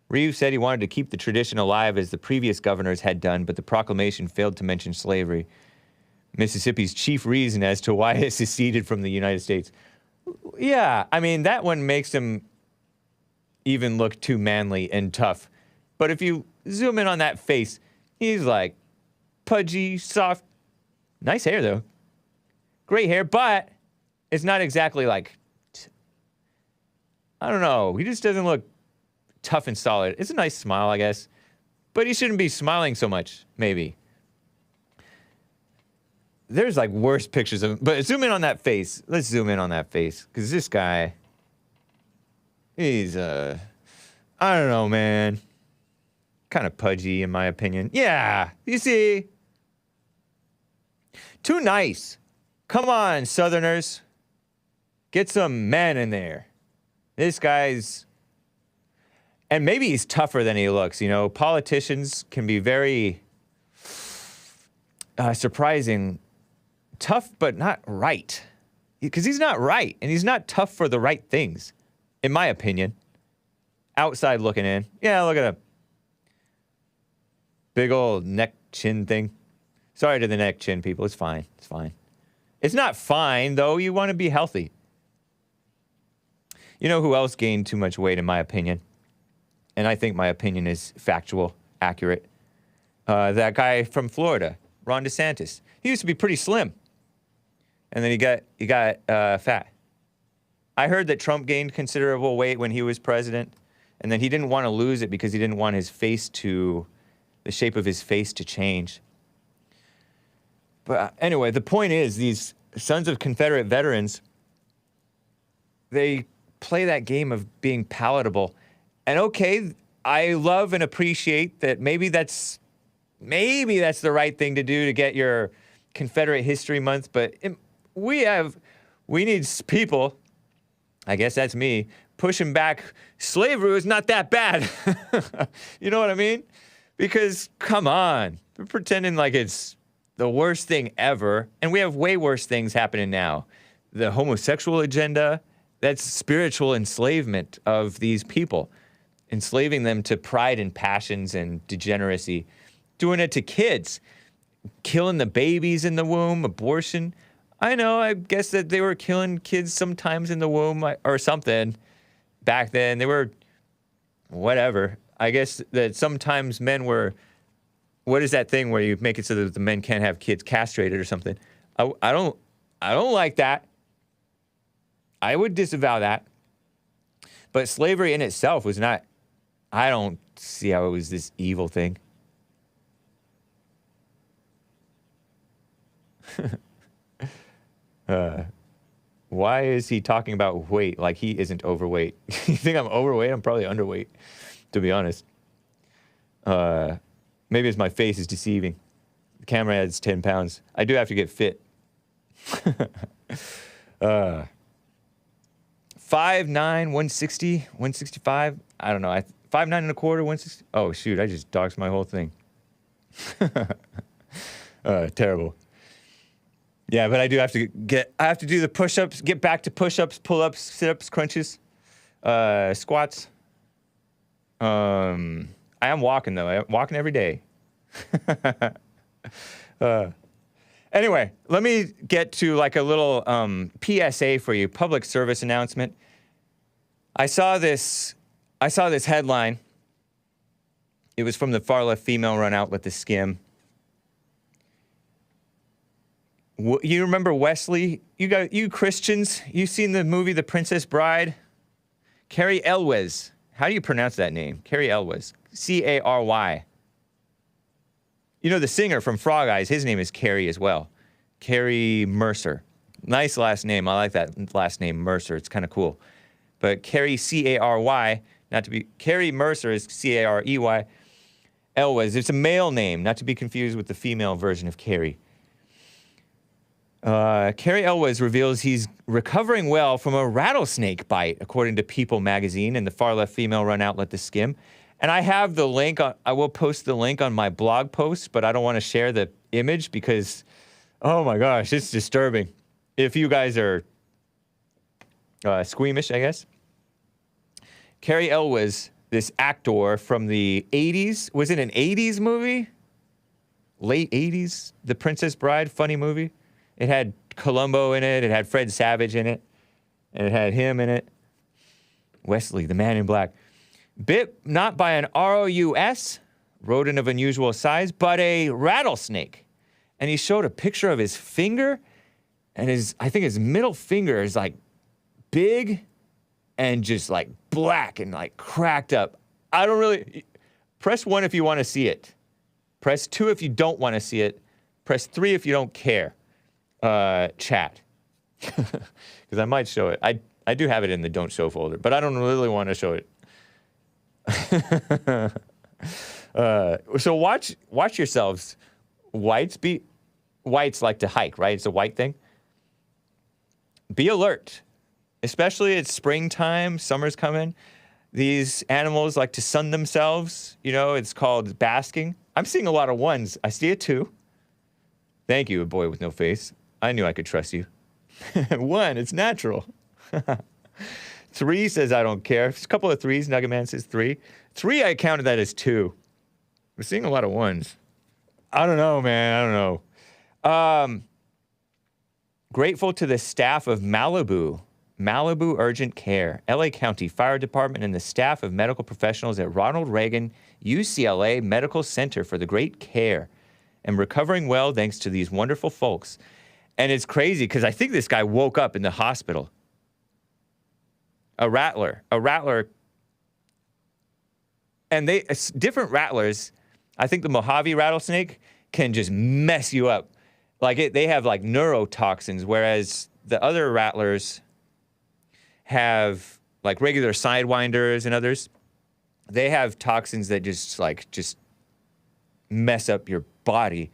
Reeves said he wanted to keep the tradition alive as the previous governors had done, but the proclamation failed to mention slavery. Mississippi's chief reason as to why it seceded from the United States. Yeah, I mean, that one makes him even look too manly and tough. But if you zoom in on that face, he's like pudgy, soft. Nice hair, though. Great hair, but it's not exactly like, I don't know. He just doesn't look tough and solid. It's a nice smile, I guess. But he shouldn't be smiling so much, maybe. There's like worse pictures of him. But zoom in on that face. Let's zoom in on that face. Because this guy, he's, I don't know, man. Kind of pudgy, in my opinion. Yeah, you see? Too nice. Come on, Southerners. Get some men in there. This guy's... And maybe he's tougher than he looks, you know? Politicians can be very surprising. Tough, but not right. Because he's not right, and he's not tough for the right things, in my opinion. Outside looking in. Yeah, look at him. Big old neck chin thing. Sorry to the neck chin people. It's fine. It's fine. It's not fine, though. You want to be healthy. You know who else gained too much weight, in my opinion? And I think my opinion is factual, accurate. That guy from Florida, Ron DeSantis. He used to be pretty slim. And then he got fat. I heard that Trump gained considerable weight when he was president. And then he didn't want to lose it because he didn't want his face to... the shape of his face to change. But anyway, the point is, these sons of Confederate veterans, they play that game of being palatable. And okay, I love and appreciate that maybe that's the right thing to do to get your Confederate History Month, but we need people, I guess that's me, pushing back. Slavery was not that bad. You know what I mean? Because, come on, we're pretending like it's the worst thing ever, and we have way worse things happening now. The homosexual agenda, that's spiritual enslavement of these people, enslaving them to pride and passions and degeneracy, doing it to kids, killing the babies in the womb, abortion. I know, I guess that they were killing kids sometimes in the womb or something back then. They were, whatever. I guess that sometimes men were, what is that thing where you make it so that the men can't have kids castrated or something? I don't like that. I would disavow that. But slavery in itself was not, I don't see how it was this evil thing. Why is he talking about weight like he isn't overweight? You think I'm overweight? I'm probably underweight, to be honest. Maybe it's my face is deceiving. The camera adds 10 pounds. I do have to get fit. 5'9", 160, 165. I don't know. 5'9" and a quarter, 160. Oh, shoot. I just doxed my whole thing. Terrible. Yeah, but I do have to I have to do the push-ups, get back to push-ups, pull-ups, sit-ups, crunches, squats. I am walking, though. I'm walking every day. Anyway, let me get to like a little PSA for you, public service announcement. I saw this headline. It was from the far-left female-run outlet, The Skim. You remember Westley? You Christians, you seen the movie The Princess Bride? Cary Elwes. How do you pronounce that name? Cary Elwes. C-A-R-Y. You know the singer from Frog Eyes, his name is Cary as well. Cary Mercer. Nice last name. I like that last name, Mercer. It's kind of cool. But Cary, C-A-R-Y, Cary Mercer is C-A-R-E-Y. Elwes, it's a male name, not to be confused with the female version of Cary. Cary Elwes reveals he's recovering well from a rattlesnake bite, according to People magazine and the far-left female-run outlet The Skim. And I have the link. I will post the link on my blog post, but I don't want to share the image because, oh my gosh, it's disturbing. If you guys are squeamish, I guess. Cary Elwes, this actor from the 80s, was it an 80s movie? late 80s, The Princess Bride, funny movie. It had Columbo in it. It had Fred Savage in it. And it had him in it. Westley, the man in black. Bit not by an ROUS, rodent of unusual size, but a rattlesnake. And he showed a picture of his finger, and I think his middle finger is like big and just like black and like cracked up. I don't really, press 1 if you want to see it. Press 2 if you don't want to see it. Press 3 if you don't care. Chat. Because I might show it. I do have it in the don't show folder, but I don't really want to show it. So watch yourselves. Whites like to hike, right? It's a white thing. Be alert, especially it's springtime, summer's coming. These animals like to sun themselves. You know, it's called basking. I'm seeing a lot of 1s. I see a 2. Thank you, a boy with no face. I knew I could trust you. 1, it's natural. 3 says I don't care. There's a couple of 3s. Nugget Man says 3. 3, I counted that as 2. We're seeing a lot of 1s. I don't know, man. I don't know. Grateful to the staff of Malibu Urgent Care, LA County Fire Department, and the staff of medical professionals at Ronald Reagan UCLA Medical Center for the great care. I'm recovering well thanks to these wonderful folks. And it's crazy because I think this guy woke up in the hospital. A rattler. And different rattlers, I think the Mojave rattlesnake can just mess you up. Like they have like neurotoxins, whereas the other rattlers have like regular sidewinders and others. They have toxins that just mess up your body.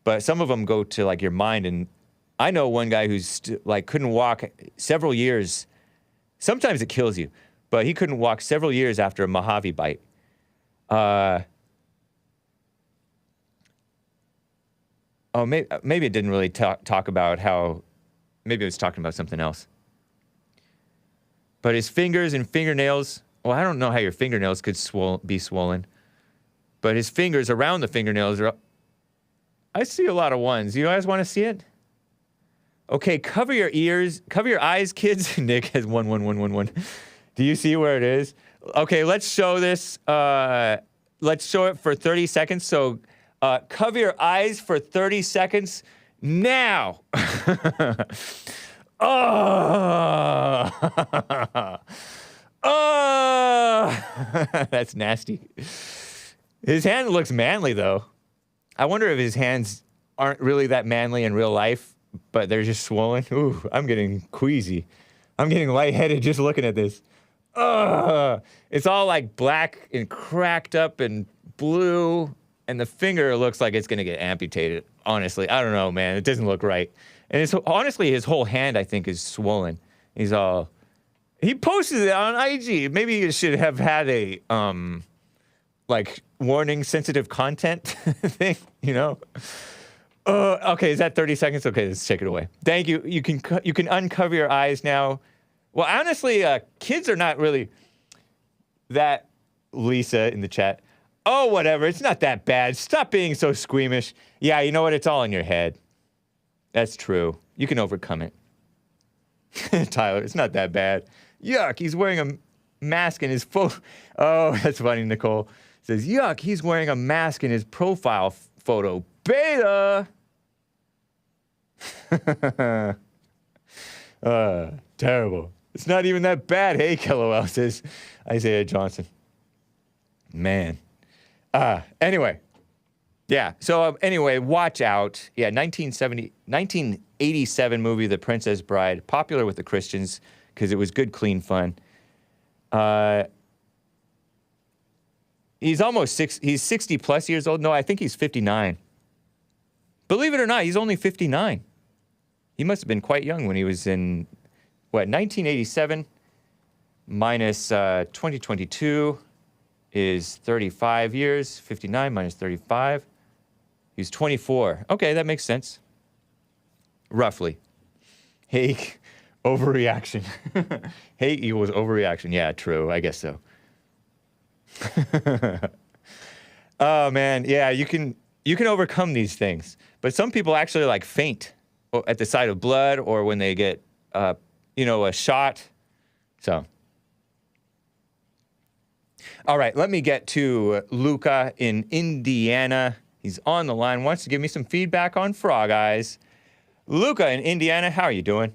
But some of them go to like your mind. And I know one guy who's couldn't walk several years. Sometimes it kills you, but he couldn't walk several years after a Mojave bite. Maybe it didn't really talk about how. Maybe it was talking about something else. But his fingers and fingernails. Well, I don't know how your fingernails could be swollen, but his fingers around the fingernails are. I see a lot of 1s. You guys want to see it? Okay, cover your ears, cover your eyes, kids. Nick has 1. Do you see where it is? Okay, let's show this. Let's show it for 30 seconds. So cover your eyes for 30 seconds now. That's nasty. His hand looks manly, though. I wonder if his hands aren't really that manly in real life, but they're just swollen. Ooh, I'm getting queasy. I'm getting lightheaded just looking at this. It's all like black and cracked up and blue, and the finger looks like it's going to get amputated. Honestly, I don't know, man. It doesn't look right. And honestly, his whole hand, I think, is swollen. He posted it on IG. Maybe he should have had a, warning sensitive content thing, you know? Okay, is that 30 seconds? Okay, let's take it away. Thank you. You can uncover your eyes now. Well, honestly, kids are not really that. Lisa in the chat. Oh, whatever. It's not that bad. Stop being so squeamish. Yeah, you know what? It's all in your head. That's true. You can overcome it. Tyler, it's not that bad. Yuck, he's wearing a mask in his Oh, that's funny, Nicole. Says, yuck, he's wearing a mask in his profile photo. Beta! Terrible. It's not even that bad. Hey, LOL, says Isaiah Johnson. Man. Anyway. Yeah, so anyway, watch out. Yeah, 1987 movie, The Princess Bride. Popular with the Christians because it was good, clean fun. He's he's 60 plus years old. No, I think he's 59. Believe it or not, he's only 59. He must have been quite young when he was in, 1987 minus 2022 is 35 years. 59 minus 35. He's 24. Okay, that makes sense. Roughly. Hake, overreaction. Hake equals overreaction. Yeah, true. I guess so. Oh, man. Yeah, you can you can overcome these things. But some people actually like faint at the sight of blood or when they get, a shot. So. All right, let me get to Luka in Indiana. He's on the line, wants to give me some feedback on Frog Eyes. Luka in Indiana, how are you doing?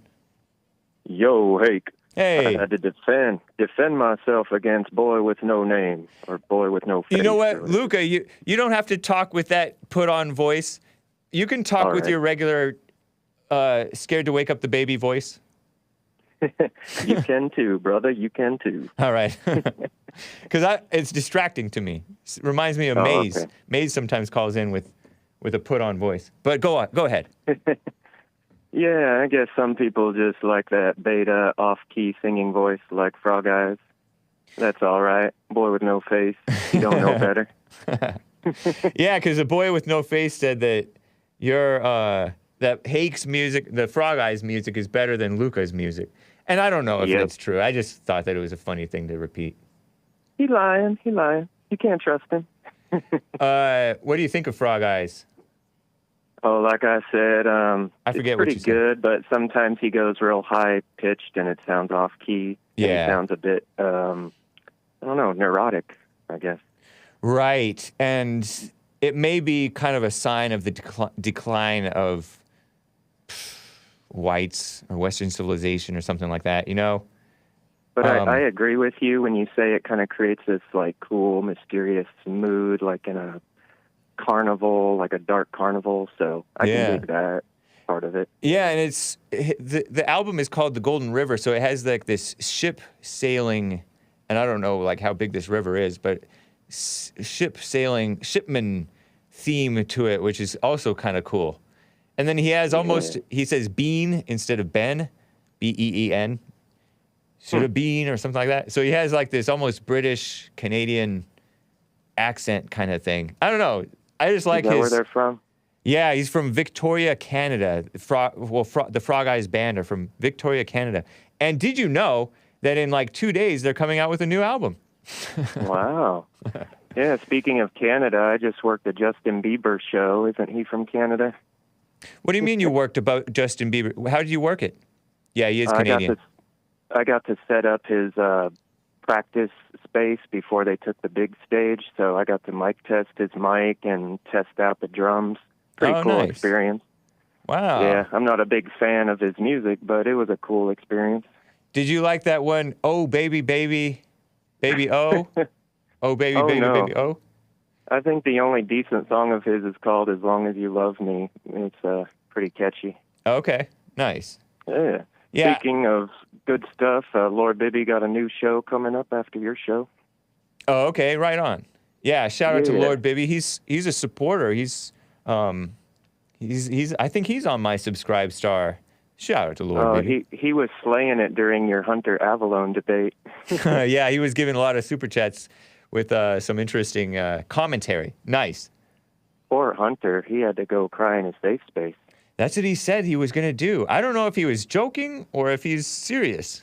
Yo, Hake. Hey. I had to defend myself against Boy with No Name, or Boy with No Face. You know what, Luka, you don't have to talk with that put-on voice. You can talk with your regular scared to wake up the baby voice. You can too, brother. You can too. All right. Because it's distracting to me. It reminds me of Maze. Okay. Maze sometimes calls in with a put-on voice. But go ahead. Yeah, I guess some people just like that beta off-key singing voice like Frog Eyes. That's all right. Boy with No Face. You don't know better. Yeah, because the Boy with No Face said that that Hake's music, the Frog Eyes music, is better than Luka's music. And I don't know if that's true. I just thought that it was a funny thing to repeat. He lying. You can't trust him. What do you think of Frog Eyes? Oh, like I said, I forget it's what pretty you said. good, but sometimes he goes real high-pitched and it sounds off-key. Yeah. And it sounds a bit, I don't know, neurotic, I guess. Right. And it may be kind of a sign of the decline of whites or Western civilization or something like that, But I agree with you when you say it kind of creates this, like, cool, mysterious mood, like in a carnival, like a dark carnival, so I can dig that part of it. Yeah, and it's the album is called The Golden River, so it has like this ship sailing, and I don't know like how big this river is, but shipman theme to it, which is also kind of cool. And then he has he says bean instead of Ben, B-E-E-N. Should have been or something like that. So he has like this almost British Canadian accent kind of thing. I don't know. I just like where they're from? Yeah, he's from Victoria, Canada. The Frog Eyes Band are from Victoria, Canada. And did you know that in like 2 days they're coming out with a new album? Wow. Yeah, speaking of Canada, I just worked a Justin Bieber show. Isn't he from Canada? What do you mean you worked about Justin Bieber? How did you work it? Yeah, he is Canadian. I got to set up his practice space before they took the big stage, so I got to mic test his mic and test out the drums. Pretty cool experience. Wow. Yeah, I'm not a big fan of his music, but it was a cool experience. Did you like that one, Oh Baby Baby, Baby Oh? Oh Baby Baby Baby Oh? I think the only decent song of his is called As Long As You Love Me. It's pretty catchy. Okay, nice. Yeah. Yeah. Speaking of good stuff, Lord Bibby got a new show coming up after your show. Oh, okay, right on. Yeah, shout out to Lord Bibby. He's a supporter. He's I think he's on my Subscribe Star. Shout out to Lord Bibby. He was slaying it during your Hunter Avalon debate. Yeah, he was giving a lot of super chats with some interesting commentary. Nice. Poor Hunter, he had to go cry in his safe space. That's what he said he was going to do. I don't know if he was joking or if he's serious.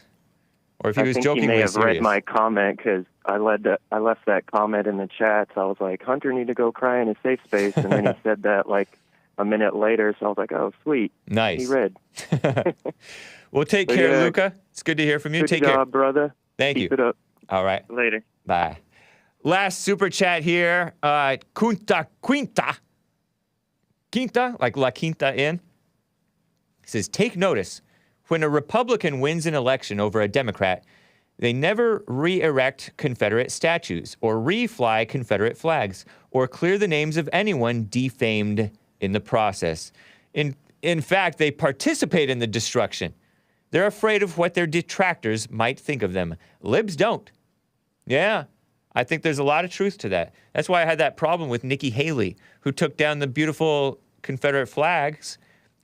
Or if he was jokingly serious. I think he may have read my comment because I left that comment in the chat. So I was like, Hunter need to go cry in his safe space. And then he said that like a minute later. So I was like, oh, sweet. Nice. He read. Well, take care, Luka. It's good to hear from you. Take care. Good job, brother. Thank you. Keep it up. All right. Later. Bye. Last super chat here. Quinta, like La Quinta Inn. It says, take notice. When a Republican wins an election over a Democrat, they never re-erect Confederate statues or re-fly Confederate flags or clear the names of anyone defamed in the process. In fact, they participate in the destruction. They're afraid of what their detractors might think of them. Libs don't. Yeah, I think there's a lot of truth to that. That's why I had that problem with Nikki Haley, who took down the beautiful Confederate flags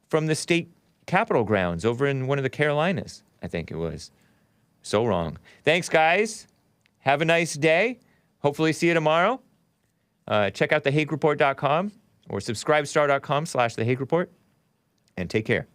from the state Capitol grounds over in one of the Carolinas, I think it was. So wrong. Thanks, guys. Have a nice day. Hopefully see you tomorrow. Check out thehakereport.com or subscribestar.com/thehakereport. And take care.